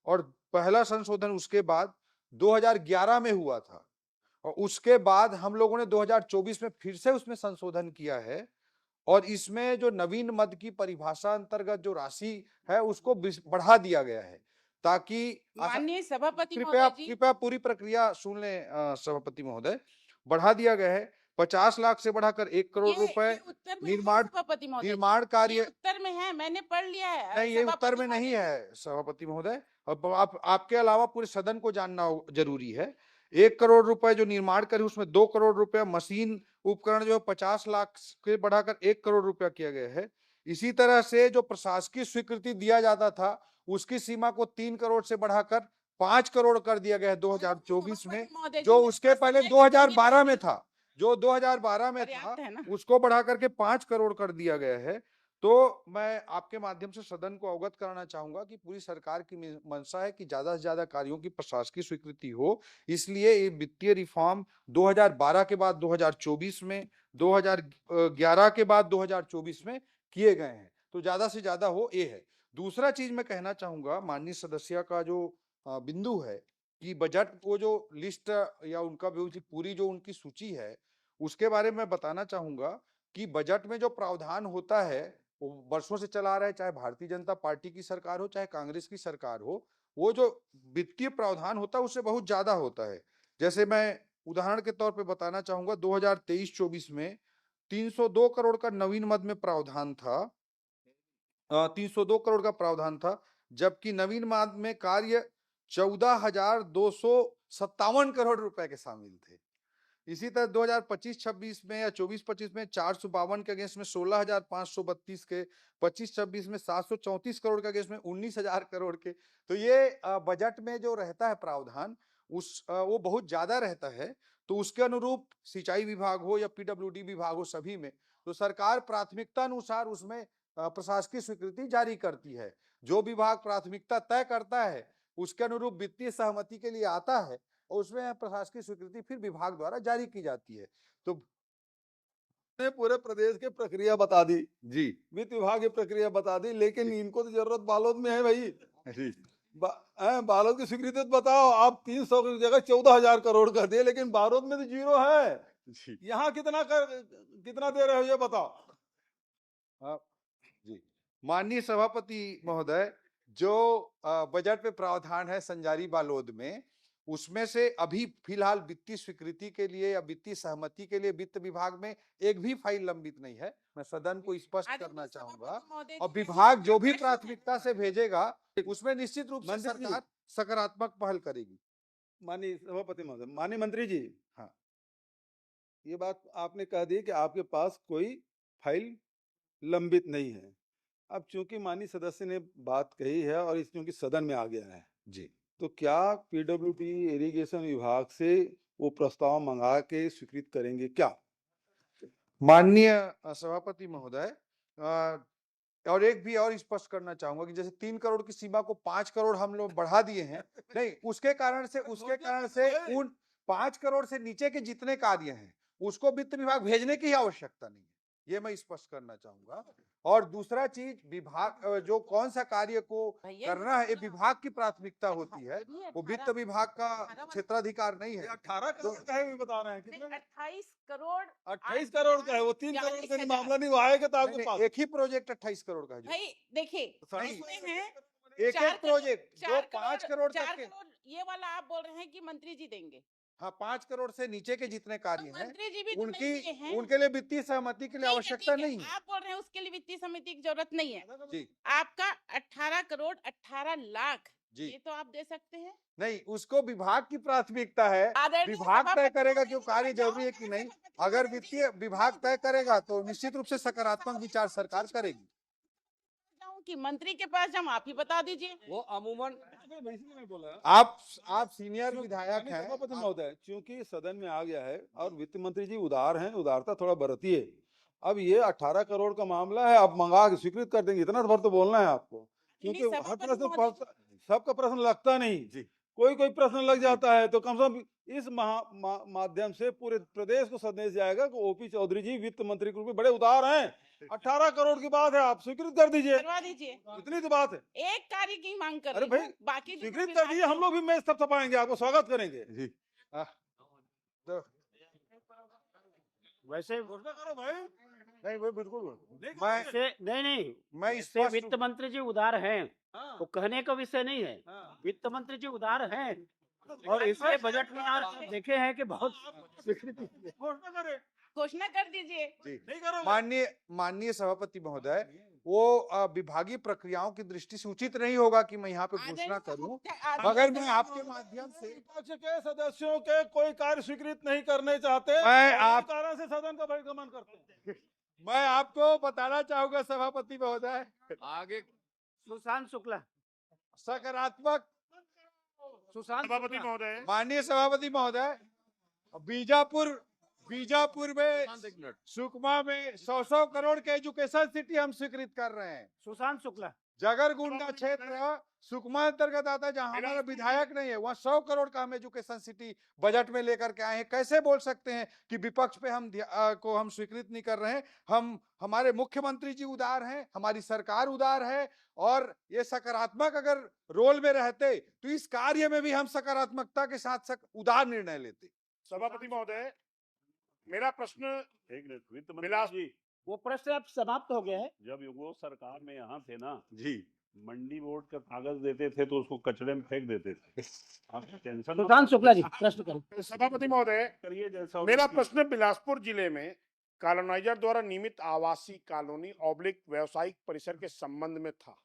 और पहला संशोधन उसके बाद 2011 में हुआ था और उसके बाद हम लोगों ने 2024 में फिर से उसमें संशोधन किया है और इसमें जो नवीन मद की परिभाषा अंतर्गत जो राशि है उसको बढ़ा दिया गया है ताकि माननीय सभापति कृपया महोदय जी, कृपया पूरी प्रक्रिया सुन लें सभापति महोदय। बढ़ा दिया गया है 50 लाख से बढ़ाकर 1 करोड़ रुपए उत्तर में है निर्माण सभापति महोदय जी। निर्माण ये कार्य उत्तर में है, मैंने पढ़ लिया है। नहीं, ये उत्तर सभापति में नहीं महोदय है सभापति महोदय। अब आपके अलावा पूरे सदन को जानना जरूरी है। 1 करोड़ रुपए जो निर्माण करे उसमें 2 करोड़ रुपए मशीन उपकरण जो 50 लाख से बढ़ाकर 1 करोड़ रुपया किया गया है। इसी तरह से जो प्रशासकीय स्वीकृति दिया जाता था उसकी सीमा को 3 करोड़ से बढ़ाकर 5 करोड़ कर दिया गया है 2024 में, महोदय जी, जो मेरे उसके पास पहले है, 2012 में था, जो 2012 में था पर्याप्त है ना। उसको बढ़ा करके 5 करोड़ कर दिया गया है। तो मैं आपके माध्यम से सदन को अवगत कराना चाहूंगा कि पूरी सरकार की मंशा है कि ज्यादा से ज्यादा कार्यों की प्रशासकीय स्वीकृति हो, इसलिए ये वित्तीय रिफॉर्म 2012 के बाद 2024 में, 2011 के बाद 2024 में किए गए हैं, तो ज्यादा से ज्यादा हो ये है। दूसरा चीज मैं कहना चाहूंगा माननीय सदस्य का जो बिंदु है कि बजट को जो लिस्ट या उनका पूरी जो उनकी सूची है उसके बारे में बताना चाहूंगा कि बजट में जो प्रावधान होता है वो वर्षों से चला रहा है, चाहे भारतीय जनता पार्टी की सरकार हो चाहे कांग्रेस की सरकार हो, वो जो वित्तीय प्रावधान होता है उससे बहुत ज्यादा होता है। जैसे मैं उदाहरण के तौर पे बताना चाहूंगा 2023-24 में 302 करोड़ का नवीन मद में प्रावधान था, 302 करोड़ का प्रावधान था, जबकि नवीन मद में कार्य 14,257 करोड़ रुपए के शामिल थे। इसी तरह 2025-26 में या 24-25 में 452 के अगेंस्ट में 16,532 के, 25-26 में 734 करोड़ के अगेंस्ट में 19,000 करोड़ के। तो ये बजट में जो रहता है प्रावधान वो बहुत ज्यादा रहता है। तो उसके अनुरूप सिंचाई विभाग हो या पीडब्ल्यूडी विभाग हो, सभी में तो सरकार प्राथमिकता अनुसार उसमें प्रशासकीय स्वीकृति जारी करती है। जो विभाग प्राथमिकता तय करता है उसके अनुरूप वित्तीय सहमति के लिए आता है और उसमें प्रशासकीय स्वीकृति फिर विभाग द्वारा जारी की जाती है। तो पूरे प्रदेश की प्रक्रिया बता दी जी, वित्त विभाग की प्रक्रिया बता दी, लेकिन इनको तो जरूरत बालोद में है भाई। बालोद की स्वीकृति तो बताओ। आप 300 की जगह 14,000 करोड़ कर दिए, लेकिन बालोद में तो जीरो है। यहाँ कितना दे रहे हो ये बताओ। जी, माननीय सभापति महोदय, जो बजट में प्रावधान है संजारी बालोद में, उसमें से अभी फिलहाल वित्तीय स्वीकृति के लिए या वित्तीय सहमति के लिए वित्त विभाग में एक भी फाइल लंबित नहीं है। मैं सदन को स्पष्ट करना चाहूंगा और विभाग जो भी प्राथमिकता से भेजेगा उसमें निश्चित रूप से सरकार सकारात्मक पहल करेगी। माननीय सभापति महोदय, माननीय मंत्री जी, हाँ, ये बात आपने कह दी कि आपके पास कोई फाइल लंबित नहीं है। अब चूंकि माननीय सदस्य ने बात कही है और इस चूंकि सदन में आ गया है जी, तो क्या पीडब्ल्यूडी इरिगेशन विभाग से वो प्रस्ताव मंगा के स्वीकृत करेंगे क्या? माननीय सभापति महोदय, और एक भी और स्पष्ट करना चाहूंगा कि जैसे 3 करोड़ की सीमा को 5 करोड़ हम लोग बढ़ा दिए हैं, नहीं उसके कारण से उन 5 करोड़ से नीचे के जितने कार्य हैं उसको वित्त विभाग भेजने की आवश्यकता नहीं है, ये मैं स्पष्ट करना चाहूंगा। और दूसरा चीज, विभाग जो कौन सा कार्य को करना है ये विभाग की प्राथमिकता होती है, वो वित्त विभाग का क्षेत्राधिकार नहीं है। 18 करोड़ का है बता रहे हैं, कितने? 28 करोड़ 28 करोड़ का है, वो 3 करोड़ का मामला नहीं, वो आएगा तो आपके पास। एक ही प्रोजेक्ट 28 करोड़ का है भाई देखिए, एक प्रोजेक्ट जो 5 करोड़ तक के। ये वाला आप बोल रहे हैं कि मंत्री जी देंगे, हाँ 5 करोड़ से नीचे के जितने कार्य हैं मंत्री जी भी तो नहीं दिए हैं। उनके लिए वित्तीय सहमति के लिए ठीक है, आवश्यकता ठीक है। नहीं है। आप बोल रहे हैं उसके लिए वित्तीय समिति की जरूरत नहीं है। जी आपका 18 करोड़ 18 लाख जी ये तो आप दे सकते हैं। नहीं, उसको विभाग की प्राथमिकता है, आदरणीय विभाग तय सभापति करेगा महोदय कि वो जी, कार्य मैं जाऊं जरूरी है कि कहाँ नहीं। सभापति अगर महोदय जी? वित्तीय विभाग तय करेगा तो निश्चित रूप से सकारात्मक विचार सरकार करेगी। जाऊं कि मंत्री के पास जाऊं, आप ही बता दीजिए। वो अमूमन आप सीनियर विधायक माननीय हैं, सभापति महोदय, क्योंकि सदन में आ गया है और वित्त मंत्री जी उदार हैं, उदारता थोड़ा बरतिए। अब ये 18 करोड़ का मामला है, आप मंगा के स्वीकृत कर देंगे, इतना भर तो बोलना है आपको, क्योंकि हर सभापति प्रश्न महोदय सबका प्रश्न लगता नहीं जी। कोई प्रश्न लग जाता है तो कम से कम इस माध्यम से पूरे प्रदेश को संदेश जाएगा कि ओपी चौधरी जी वित्त मंत्री के रूप में बड़े उदार हैं। 18 करोड़ की बात है, आप स्वीकृत कर दीजिए, करवा दीजिए। इतनी तो बात है। एक कार्य की मांग कर अरे रही भाई, हूं, बाकी जितने स्वीकृत भी कर दीजिए, बाकी हम लोग भी मेज तब थपाएंगे, आपको स्वागत करेंगे जी। वैसे घोषणा करो भाई। नहीं वो बिल्कुल मैं नहीं मैं इससे स्पष्ट वित्त मंत्री जी उदार हैं, हाँ, तो कहने का विषय नहीं है। हाँ। वित्त मंत्री जी उदार हैं और इसलिए बजट में आप देखे हैं कि बहुत स्वीकृति घोषणा करें, घोषणा कर दीजिए। नहीं करो माननीय सभापति महोदय, वो विभागीय प्रक्रियाओं की दृष्टि से उचित नहीं होगा कि मैं यहाँ पे घोषणा करूं, मगर मैं आपके माध्यम से विपक्ष के सदस्यों के कोई कार्य स्वीकृत नहीं करने चाहते, मैं और आप- इस कारण से सदन का बहिर्गमन करते हैं। मैं आपको बताना चाहूंगा सभापति महोदय, आगे सुशांत शुक्ला सकारात्मक सुशांत सभापति शुक्ला। महोदय, माननीय सभापति महोदय, बीजापुर में, एक मिनट। सुकमा में 100 करोड़ के एजुकेशन सिटी हम स्वीकृत कर रहे हैं। सुशांत शुक्ला जगरगुंडा क्षेत्र सुकमा अंतर्गत आता है, जहां हमारा विधायक नहीं है, वहां 100 करोड़ का हम एजुकेशन सिटी बजट में लेकर के आए हैं। कैसे बोल सकते हैं कि विपक्ष पे हम स्वीकृत नहीं कर रहे हैं। हमारे मुख्यमंत्री जी उदार हैं, हमारी सरकार उदार है, और ये सकारात्मक अगर रोल में रहते तो इस कार्य में भी हम सकारात्मकता के साथ उदार निर्णय लेते। सभापति महोदय, मेरा प्रश्न एक मिनट, वित्त बिलास- मंत्री जी, वो प्रश्न अब समाप्त हो गया है। जब वो सरकार में यहाँ थे ना, जी मंडी बोर्ड का कागज देते थे तो उसको कचड़े में फेंक देते थे। आप टेंशन मत सुशांत शुक्ला जी प्रश्न करें। सभापति महोदय, करिए जैसा मेरा प्रश्न बिलासपुर जिले में कॉलोनाइजर द्वारा नियमित आवासीय कॉलोनी ऑब्लिक व्यावसायिक परिसर के संबंध में था।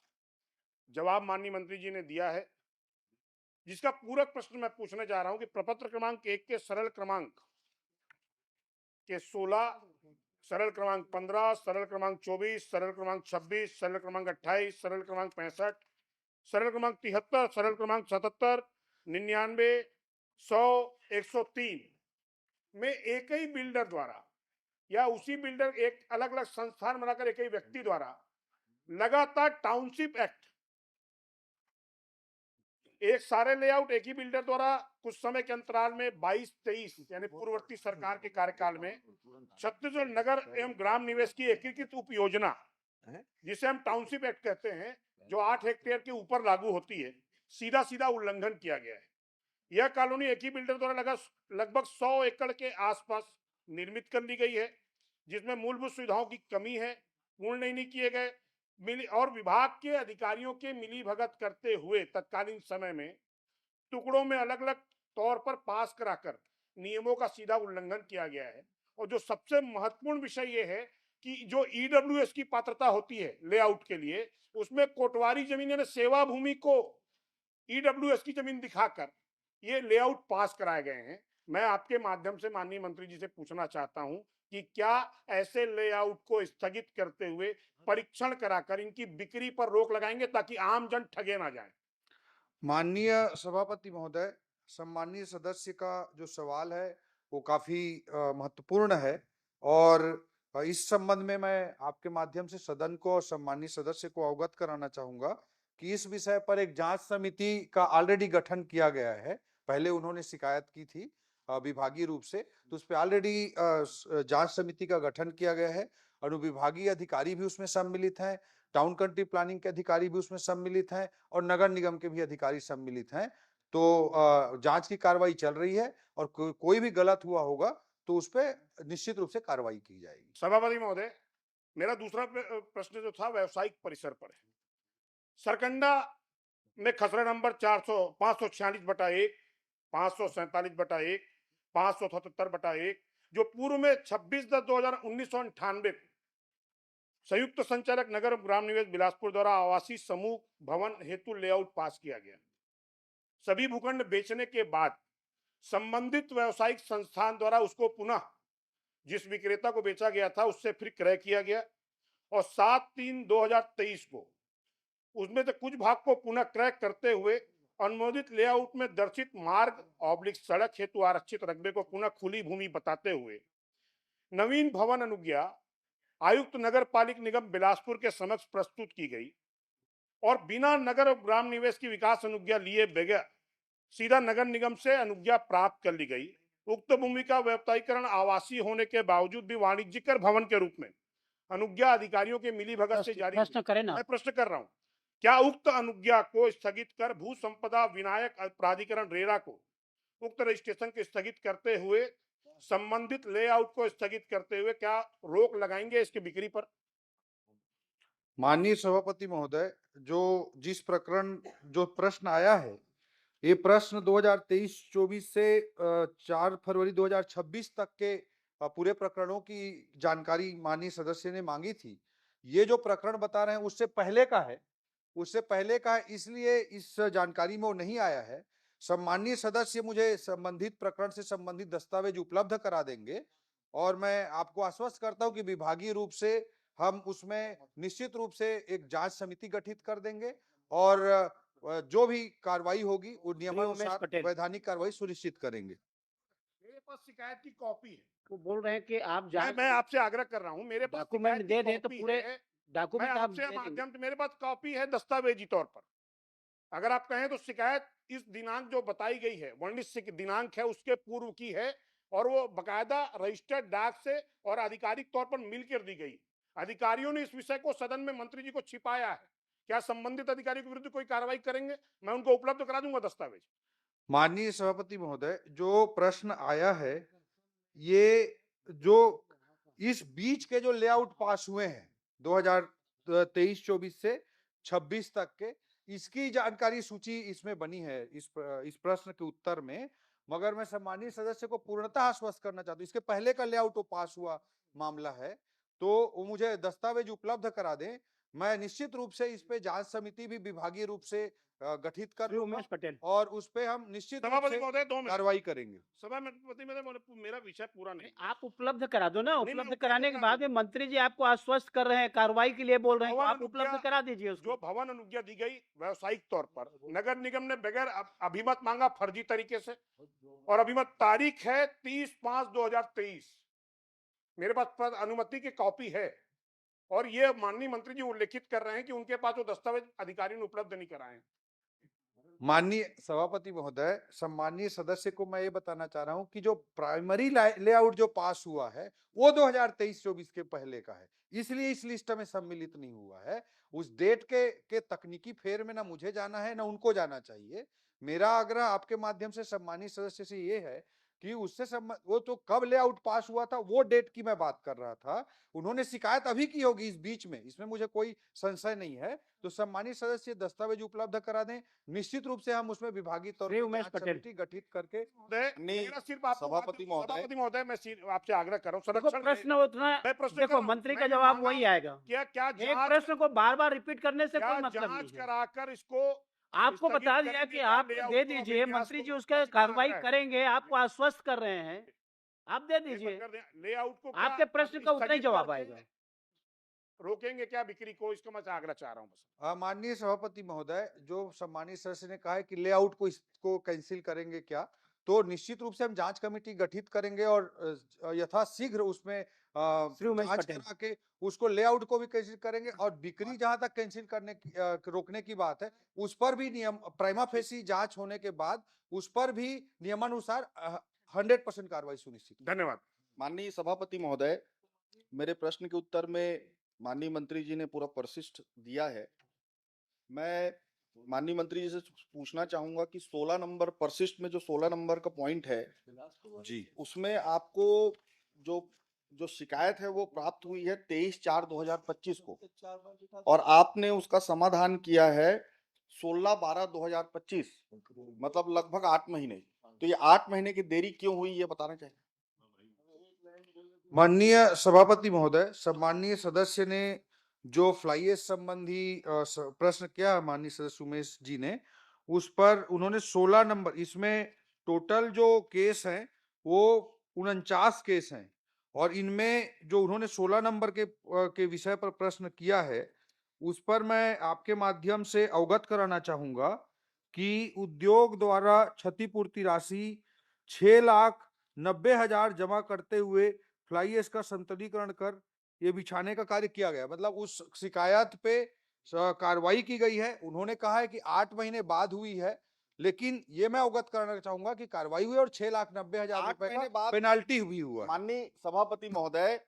जवाब माननीय मंत्री जी ने दिया है, जिसका पूरक प्रश्न मैं पूछने जा रहा हूं कि प्रपत्र क्रमांक 1 के सरल क्रमांक के 16, सरल क्रमांक 15, सरल क्रमांक 24, सरल क्रमांक 26, सरल क्रमांक 28, सरल क्रमांक 65, सरल क्रमांक 73, सरल क्रमांक 77, 99, 100, 103 में एक ही बिल्डर द्वारा या उसी बिल्डर एक अलग अलग संस्थान बनाकर एक ही व्यक्ति द्वारा लगातार टाउनशिप एक्ट, एक सारे लेआउट एक ही बिल्डर द्वारा कुछ समय के अंतराल में 22-23 यानी पूर्ववर्ती सरकार के कार्यकाल में छत्तीसगढ़ नगर एवं ग्राम निवेश की एकीकृत उप योजना, जिसे हम टाउनशिप एक्ट कहते हैं, जो 8 हेक्टेयर के ऊपर लागू होती है, सीधा उल्लंघन किया गया है। यह कॉलोनी एक ही बिल्डर द्वारा लगभग 100 एकड़ के आसपास निर्मित कर ली गई है, जिसमें मूलभूत सुविधाओं की कमी है, पूर्ण नहीं किए गए, और विभाग के अधिकारियों के मिली भगत करते हुए तत्कालीन समय में टुकड़ों में अलग अलग तौर पर पास कराकर नियमों का सीधा उल्लंघन किया गया है। और जो सबसे महत्वपूर्ण विषय यह है कि जो ईडब्ल्यूएस की पात्रता होती है लेआउट के लिए, उसमें कोटवारी जमीन यानी सेवा भूमि को ईडब्ल्यूएस की जमीन दिखाकर ये लेआउट पास कराए गए हैं। मैं आपके माध्यम से माननीय मंत्री जी से पूछना चाहता हूं कि क्या ऐसे लेआउट को स्थगित करते हुए परीक्षण कराकर इनकी बिक्री पर रोक लगाएंगे ताकि आम जन ठगे ना जाए। माननीय सभापति महोदय, सम्माननीय सदस्य का जो सवाल है वो काफी महत्वपूर्ण है, और इस संबंध में मैं आपके माध्यम से सदन को और सम्माननीय सदस्य को अवगत कराना चाहूंगा कि इस विषय पर एक जांच समिति का ऑलरेडी गठन किया गया है। पहले उन्होंने शिकायत की थी विभागीय रूप से, तो उस पर ऑलरेडी जांच समिति का गठन किया गया है। अनुविभागीय अधिकारी भी उसमें सम्मिलित हैं, टाउन कंट्री प्लानिंग के अधिकारी भी उसमें सम्मिलित हैं, और नगर निगम के भी अधिकारी सम्मिलित हैं। तो जांच की कार्रवाई चल रही है, और कोई भी गलत हुआ होगा तो उस पर निश्चित रूप से कार्रवाई की जाएगी। सभापति महोदय, मेरा दूसरा प्रश्न जो था व्यावसायिक परिसर पर है। सरकंडा में खसरा नंबर 546/1, 547/1, 577/1, जो पूर्व में 26/10/1998 संयुक्त संचालक नगर ग्राम निवेश बिलासपुर द्वारा आवासीय समूह भवन हेतु लेआउट पास किया गया। सभी भूखंड बेचने के बाद संबंधित व्यावसायिक संस्थान द्वारा उसको पुनः जिस विक्रेता को बेचा गया था उससे फिर क्रय किया गया और 7/3/2023 को उसमें से कुछ भाग को पुनः क्रय करते हुए अनुमोदित लेआउट में दर्शित मार्ग ऑब्लिक सड़क हेतु आरक्षित रकबे को पुनः खुली भूमि बताते हुए नवीन भवन अनुज्ञा आयुक्त नगर पालिक निगम बिलासपुर के समक्ष प्रस्तुत की गई और बिना नगर और ग्राम निवेश की विकास अनुज्ञा लिए बगैर सीधा नगर निगम से अनुज्ञा प्राप्त कर ली गई। उक्त भूमि का व्यावसायीकरण आवासीय होने के बावजूद भी वाणिज्यिक भवन के रूप में अनुज्ञा अधिकारियों के मिलीभगत से जारी। प्रश्न करें ना। मैं प्रश्न कर रहा हूं, क्या उक्त अनुज्ञा को स्थगित कर भू संपदा विनायक प्राधिकरण रेरा को उक्त रजिस्ट्रेशन को स्थगित करते हुए संबंधित लेआउट को स्थगित करते हुए क्या रोक लगाएंगे इसकी बिक्री पर? माननीय सभापति महोदय, जिस प्रश्न आया है, ये प्रश्न 2023-24 से 4 फरवरी 2026 तक के पूरे प्रकरणों की जानकारी माननीय सदस्य ने मांगी थी। ये जो प्रकरण बता रहे हैं उससे पहले का है, इसलिए इस जानकारी में वो नहीं आया है। सम्माननीय सदस्य मुझे संबंधित प्रकरण से संबंधित दस्तावेज उपलब्ध करा देंगे और मैं आपको आश्वस्त करता हूं कि विभागीय रूप से हम उसमें निश्चित रूप से एक जांच समिति गठित कर देंगे और जो भी कार्रवाई होगी वो नियमानुसार वैधानिक कार्रवाई सुनिश्चित करेंगे। मेरे पास शिकायत की कॉपी है। वो बोल रहे हैं कि आप मैं आपसे आग्रह कर रहा हूं, मेरे पास डॉक्यूमेंट दे दें तो पूरे डॉक्यूमेंट आप दे देंगे। माध्यम से मेरे पास कॉपी है दस्तावेजी तौर पर। अगर आप कहें तो शिकायत इस दिनांक जो बताई गई है 19 दिनांक है उसके पूर्व की है और वो बकायदा रजिस्टर्ड डाक से और आधिकारिक तौर पर मिलकर दी गई। अधिकारियों ने इस विषय को सदन में मंत्री जी को छिपाया है। क्या संबंधित अधिकारियों के विरुद्ध कोई कार्रवाई करेंगे? मैं उनको उपलब्ध करा दूंगा दस्तावेज। माननीय सभापति महोदय, जो प्रश्न आया है, ये जो इस बीच के जो लेआउट पास हुए हैं 2023-24 से 26 तक के, इसकी जानकारी सूची इसमें बनी है इस प्रश्न के उत्तर में। मगर मैं सम्मानीय सदस्य को पूर्णतः आश्वस्त करना चाहता हूँ, इसके पहले का लेआउट तो पास हुआ मामला है, तो वो मुझे दस्तावेज उपलब्ध करा दें। मैं निश्चित रूप से इस पे जांच समिति भी विभागीय रूप से गठित कर लूंगा और उस पे हम निश्चित रूप से कार्रवाई करेंगे। सभापति मेरा विषय पूरा नहीं, आप उपलब्ध करा दो ना। उपलब्ध कराने के बाद में मंत्री जी आपको आश्वस्त कर रहे हैं, कार्रवाई के लिए बोल रहे हैं, तो आप उपलब्ध करा दीजिए उसको। जो भवन अनुज्ञा दी गई व्यावसायिक तौर पर, नगर निगम ने बगैर अभिमत मांगा फर्जी तरीके से और अभिमत तारीख है 30/5/2023। मेरे पास अनुमति की कॉपी है और ये माननीय मंत्री जी उल्लेखित कर रहे हैं कि उनके पास वो दस्तावेज अधिकारियों ने उपलब्ध नहीं कराए हैं। माननीय सभापति महोदय, सम्मानीय सदस्य को मैं ये बताना चाह रहा हूं कि जो प्राइमरी लेआउट जो पास हुआ है वो 2023-24 के पहले का है, इसलिए इस लिस्ट में सम्मिलित नहीं हुआ है। उस डेट के तकनीकी फेर में ना मुझे जाना है ना उनको जाना चाहिए। मेरा आग्रह आपके माध्यम से सम्मानीय सदस्य से ये है कि उससे वो तो कब लेआउट पास हुआ था वो डेट की मैं बात कर रहा था। उन्होंने शिकायत अभी की होगी इस बीच में, इसमें मुझे कोई संशय नहीं है। तो सम्मानीय सदस्य दस्तावेज उपलब्ध करा दें, निश्चित रूप से हम उसमें विभागीय तौर पर कमेटी गठित करके। सभापति महोदय, मैं आपसे आग्रह कर रहा हूँ, प्रश्न उतना देखो, मंत्री का जवाब वही आएगा। क्या एक प्रश्न को बार बार रिपीट करने से कोई मतलब नहीं है। कराकर इसको आपको बता दिया कि आप दे दीजिए, मंत्री जी उसका कार्रवाई करेंगे, आपको आश्वस्त कर रहे हैं, आप दे दीजिए। लेआउट को आपके प्रश्न का उतना ही जवाब आएगा। रोकेंगे क्या बिक्री को, इसका मैं आग्रह चाह रहा हूँ। माननीय सभापति महोदय, जो सम्मानीय सदस्य ने कहा है कि लेआउट को इसको कैंसिल करेंगे क्या, तो निश्चित रूप से हम जांच कमेटी गठित करेंगे और यथाशीघ्र उसमें जांच करा के उसको लेआउट को भी कैंसिल करेंगे और बिक्री जहां तक कैंसिल करने रोकने की बात है उस पर भी नियम प्राइमा फेसी जांच होने के बाद उस पर भी नियमानुसार 100% कार्रवाई सुनिश्चित। धन्यवाद। माननीय सभापति महोदय, मेरे प्रश्न के उत्तर में माननीय मंत्री जी ने पूरा परिशिष्ट दिया है। मैं माननीय मंत्री जी से पूछना चाहूंगा कि 16 नंबर परिशिष्ट में जो 16 नंबर का पॉइंट है जी, उसमें आपको जो शिकायत है वो प्राप्त हुई है 23/4/2025 को और आपने उसका समाधान किया है 16/12/2025, मतलब लगभग 8 महीने। तो ये 8 महीने की देरी क्यों हुई ये बताना चाहिए। माननीय सभापति महोदय, सम्माननीय सदस्य ने जो फ्लाई ऐश संबंधी प्रश्न किया माननीय सदस्य उमेश जी ने, उस पर उन्होंने 16 नंबर, इसमें टोटल जो केस हैं वो 49 केस हैं और इनमें जो उन्होंने 16 नंबर के विषय पर प्रश्न किया है उस पर मैं आपके माध्यम से अवगत कराना चाहूंगा कि उद्योग द्वारा क्षतिपूर्ति राशि 6,90,000 जमा करते हुए फ्लाई ऐश का संतुलीकरण कर ये बिछाने का कार्य किया गया। मतलब उस शिकायत पे कार्रवाई की गई है। उन्होंने कहा है कि 8 महीने बाद हुई है, लेकिन ये मैं अवगत कराना चाहूंगा कि कार्रवाई हुई और 6,90,000 8 रुपए महीने का बाद पेनाल्टी भी हुआ है। माननीय सभापति महोदय,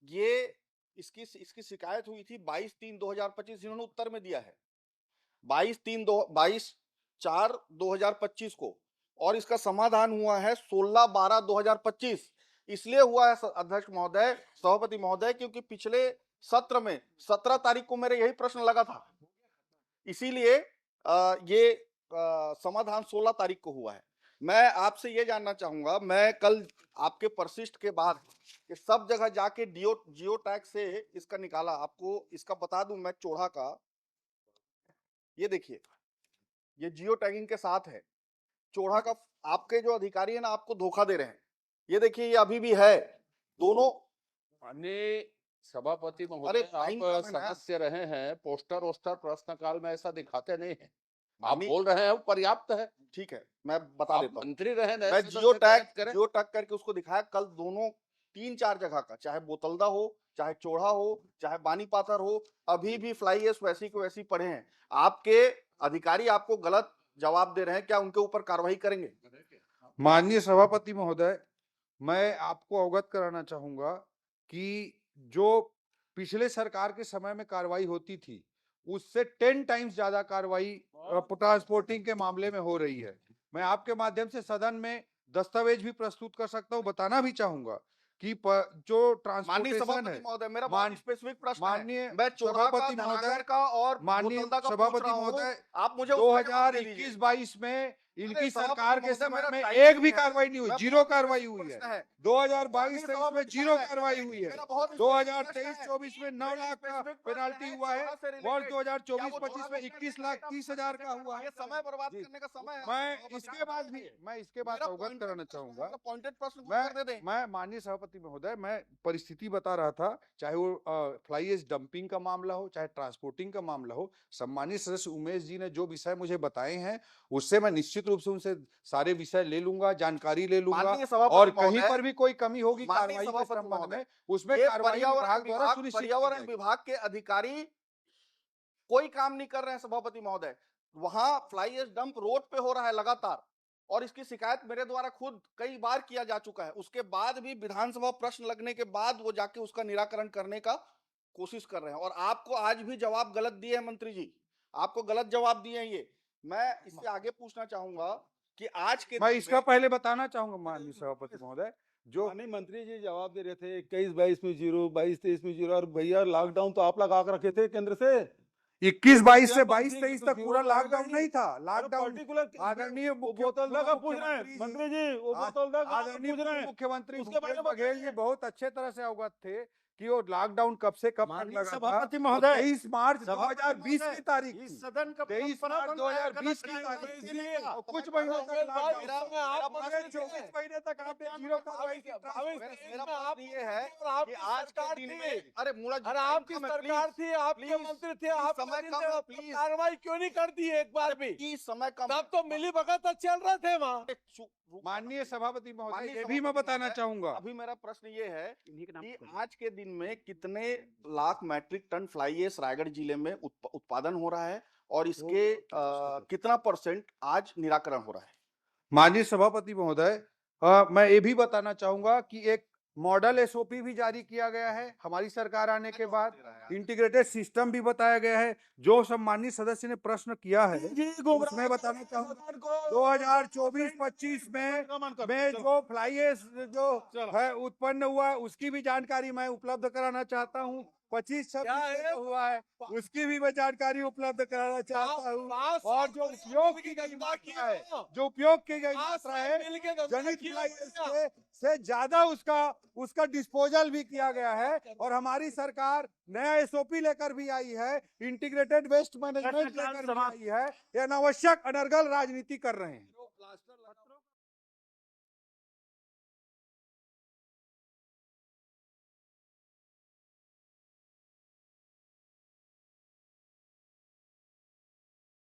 ये इसकी शिकायत हुई थी 22/3/2025, इन्होंने उत्तर में दिया है 22/4/2025 को, और इसका समाधान हुआ है 16/12/2025। इसलिए हुआ है अध्यक्ष महोदय, सभापति महोदय, क्योंकि पिछले सत्र में 17 तारीख को मेरे यही प्रश्न लगा था, इसीलिए ये समाधान 16 तारीख को हुआ है। मैं आपसे ये जानना चाहूंगा, मैं कल आपके परिशिष्ट के बाद कि सब जगह जाके जियो टैग से इसका निकाला, आपको इसका बता दूं मैं, चोड़ा का ये देखिए, ये जियो टैगिंग के साथ है चोड़ा का। आपके जो अधिकारी है ना, आपको धोखा दे रहे हैं। ये देखिए, ये अभी भी है दोनों। माननीय सभापति अरे महोदय, टाइम आप कम है ना। सदस्य रहे हैं, पोस्टर वोस्टर प्रश्नकाल में ऐसा दिखाते नहीं है। आप माननीय- बोल रहे हैं वो पर्याप्त है। ठीक है, मैं बता आप देता हूँ। मंत्री रहे मैं ऐसे जियो तो टैग करें। करके उसको दिखाया कल, दोनों 3-4 जगह का, चाहे बोतलदा हो, चाहे चोड़ा हो, चाहे बानी पाथर हो, अभी भी फ्लाई ऐश वैसी को वैसी पड़े हैं। आपके अधिकारी आपको गलत जवाब दे रहे हैं, क्या उनके ऊपर कार्रवाई करेंगे? माननीय सभापति महोदय, मैं आपको अवगत कराना चाहूंगा कि जो पिछले सरकार के समय में कार्रवाई होती थी उससे 10 टाइम्स ज्यादा कार्रवाई ट्रांसपोर्टिंग के मामले में हो रही है। मैं आपके माध्यम से सदन में दस्तावेज भी प्रस्तुत कर सकता हूं। बताना भी चाहूंगा कि जो माननीय ट्रांसपोर्टेशन सभापति है, महोदय, मेरा मान- स्पेसिफिक प्रश्न माननीय है। मैं चोड़ा का, सभापति महोदय, धनागर का और माननीय बोतलदा का पूछ सभापति रहा हूं, महोदय, आप मुझे उसका जवाब दे दीजिए। 2021-22 में इनकी सभापति सरकार के महोदय, समय मेरा में टाइम एक नहीं भी है। कार्रवाई नहीं हुई, मैं जीरो बहुत कार्रवाई हुई प्रश्न है। है। 2022-23 में जीरो महोदय, कार्रवाई हुई है। मेरा बहुत 2023-24 में 9 लाख का पेनाल्टी हुआ है। वर्ष 2024-25 में 21,30,000 का हुआ है। ये समय बर्बाद जी। करने का समय है। मैं इसके बाद मेरा अवगत point- कराना चाहूंगा। पॉइंटेड प्रश्न को उत्तर दे दें। मैं माननीय सभापति महोदय, मैं परिस्थिति बता रहा था, चाहे वो फ्लाई ऐश डंपिंग का मामला हो, चाहे ट्रांसपोर्टिंग का मामला हो। सम्मानित सदस्य उमेश जी ने जो विषय मुझे बताए हैं उससे मैं निश्चित रूप से उनसे सारे विषय ले लूंगा, जानकारी ले लूंगा, माननीय सभापति और कहीं महोदय, पर भी कोई कमी होगी माननीय कार्रवाई के सभापति संबंध महोदय, में, उसमें ये कार्रवाई विभाग द्वारा सुनिश्चित की पर्यावरण जाएगी। विभाग के अधिकारी कोई काम नहीं कर रहे हैं सभापति महोदय। वहां फ्लाई ऐश डंप रोड पे हो रहा है लगातार, और इसकी शिकायत मेरे द्वारा खुद कई बार किया जा चुका है। उसके बाद भी विधानसभा प्रश्न लगने के बाद वो जाके उसका निराकरण करने का कोशिश कर रहे हैं, और आपको आज भी जवाब गलत दिए हैं मंत्री जी, आपको गलत जवाब दिए हैं। ये मैं इससे आगे पूछना चाहूंगा कि आज के मैं दिन इसका में- पहले बताना चाहूंगा माननीय सभापति महोदय, जो माननीय मंत्री जी जवाब दे रहे थे 21-22 में 0, 22-23 में 0, और भैया लॉकडाउन तो आप लगा कर रखे थे केंद्र से। 21-22 से क्या बात 22-23 थी? तक तो पूरा जीरो लॉकडाउन लॉकडाउन नहीं था। लॉकडाउन पर्टिकुलर आदरणीय वो बोतल का पूछ रहे हैं मुख्यमंत्री मंत्री जी, वो आज- बोतल का आदरणीय पूछ रहे हैं। मुख्यमंत्री उसके बारे भूपेश में बघेल जी बताइए। बहुत अच्छे तरह से अवगत थे कि वो लॉकडाउन कब से कब तक माननीय लगा था। सभापति महोदय, 23 मार्च सभापति 2020 महोदय, की तारीख इस थी। सदन का 23 मार्च 2020 की तारीख थी, और कुछ महीनों तक लॉकडाउन था। अगले 24 महीने तक आपने जीरो कार्रवाई की। मेरा प्रश्न ये है कि आज के दिन में, अरे मूला जी, आपकी time सरकार please, थी, आपके please, मंत्री थे, please, आप समय कम, please, कार्रवाई क्यों नहीं कर दी एक बार भी? की समय कम, तब तो मिली भगत चल रहे थे वहाँ। माननीय सभापति महोदय, माननीय ये भी मैं सभापति बताना महोदय, चाहूंगा। अभी मेरा प्रश्न ये है कि आज के दिन में कितने lakh metric ton fly ash Raigarh जिले में उत्पादन हो रहा है, और इसके कितना % आज निराकरण हो रहा है? माननीय सभापति महोदय, मैं ये भी बताना चाहूंगा कि एक मॉडल एसओपी भी जारी किया गया है हमारी सरकार आने के बाद। इंटीग्रेटेड सिस्टम भी बताया गया है। जो सम्मानित सदस्य ने प्रश्न किया है उसमें बताना चाहूंगा 2024-25 में जो फ्लाई ऐश जो है उत्पन्न हुआ उसकी भी जानकारी मैं उपलब्ध कराना चाहता हूं। 25-26 हुआ है, उसकी भी मैं जानकारी उपलब्ध कराना चाहता हूँ। और जो उपयोग की गई मात्रा है, जनित से ज्यादा उसका डिस्पोजल भी किया गया है। और हमारी सरकार नया एसओपी लेकर भी आई है, इंटीग्रेटेड वेस्ट मैनेजमेंट लेकर भी आई है। ये अनावश्यक अनर्गल राजनीति कर रहे हैं।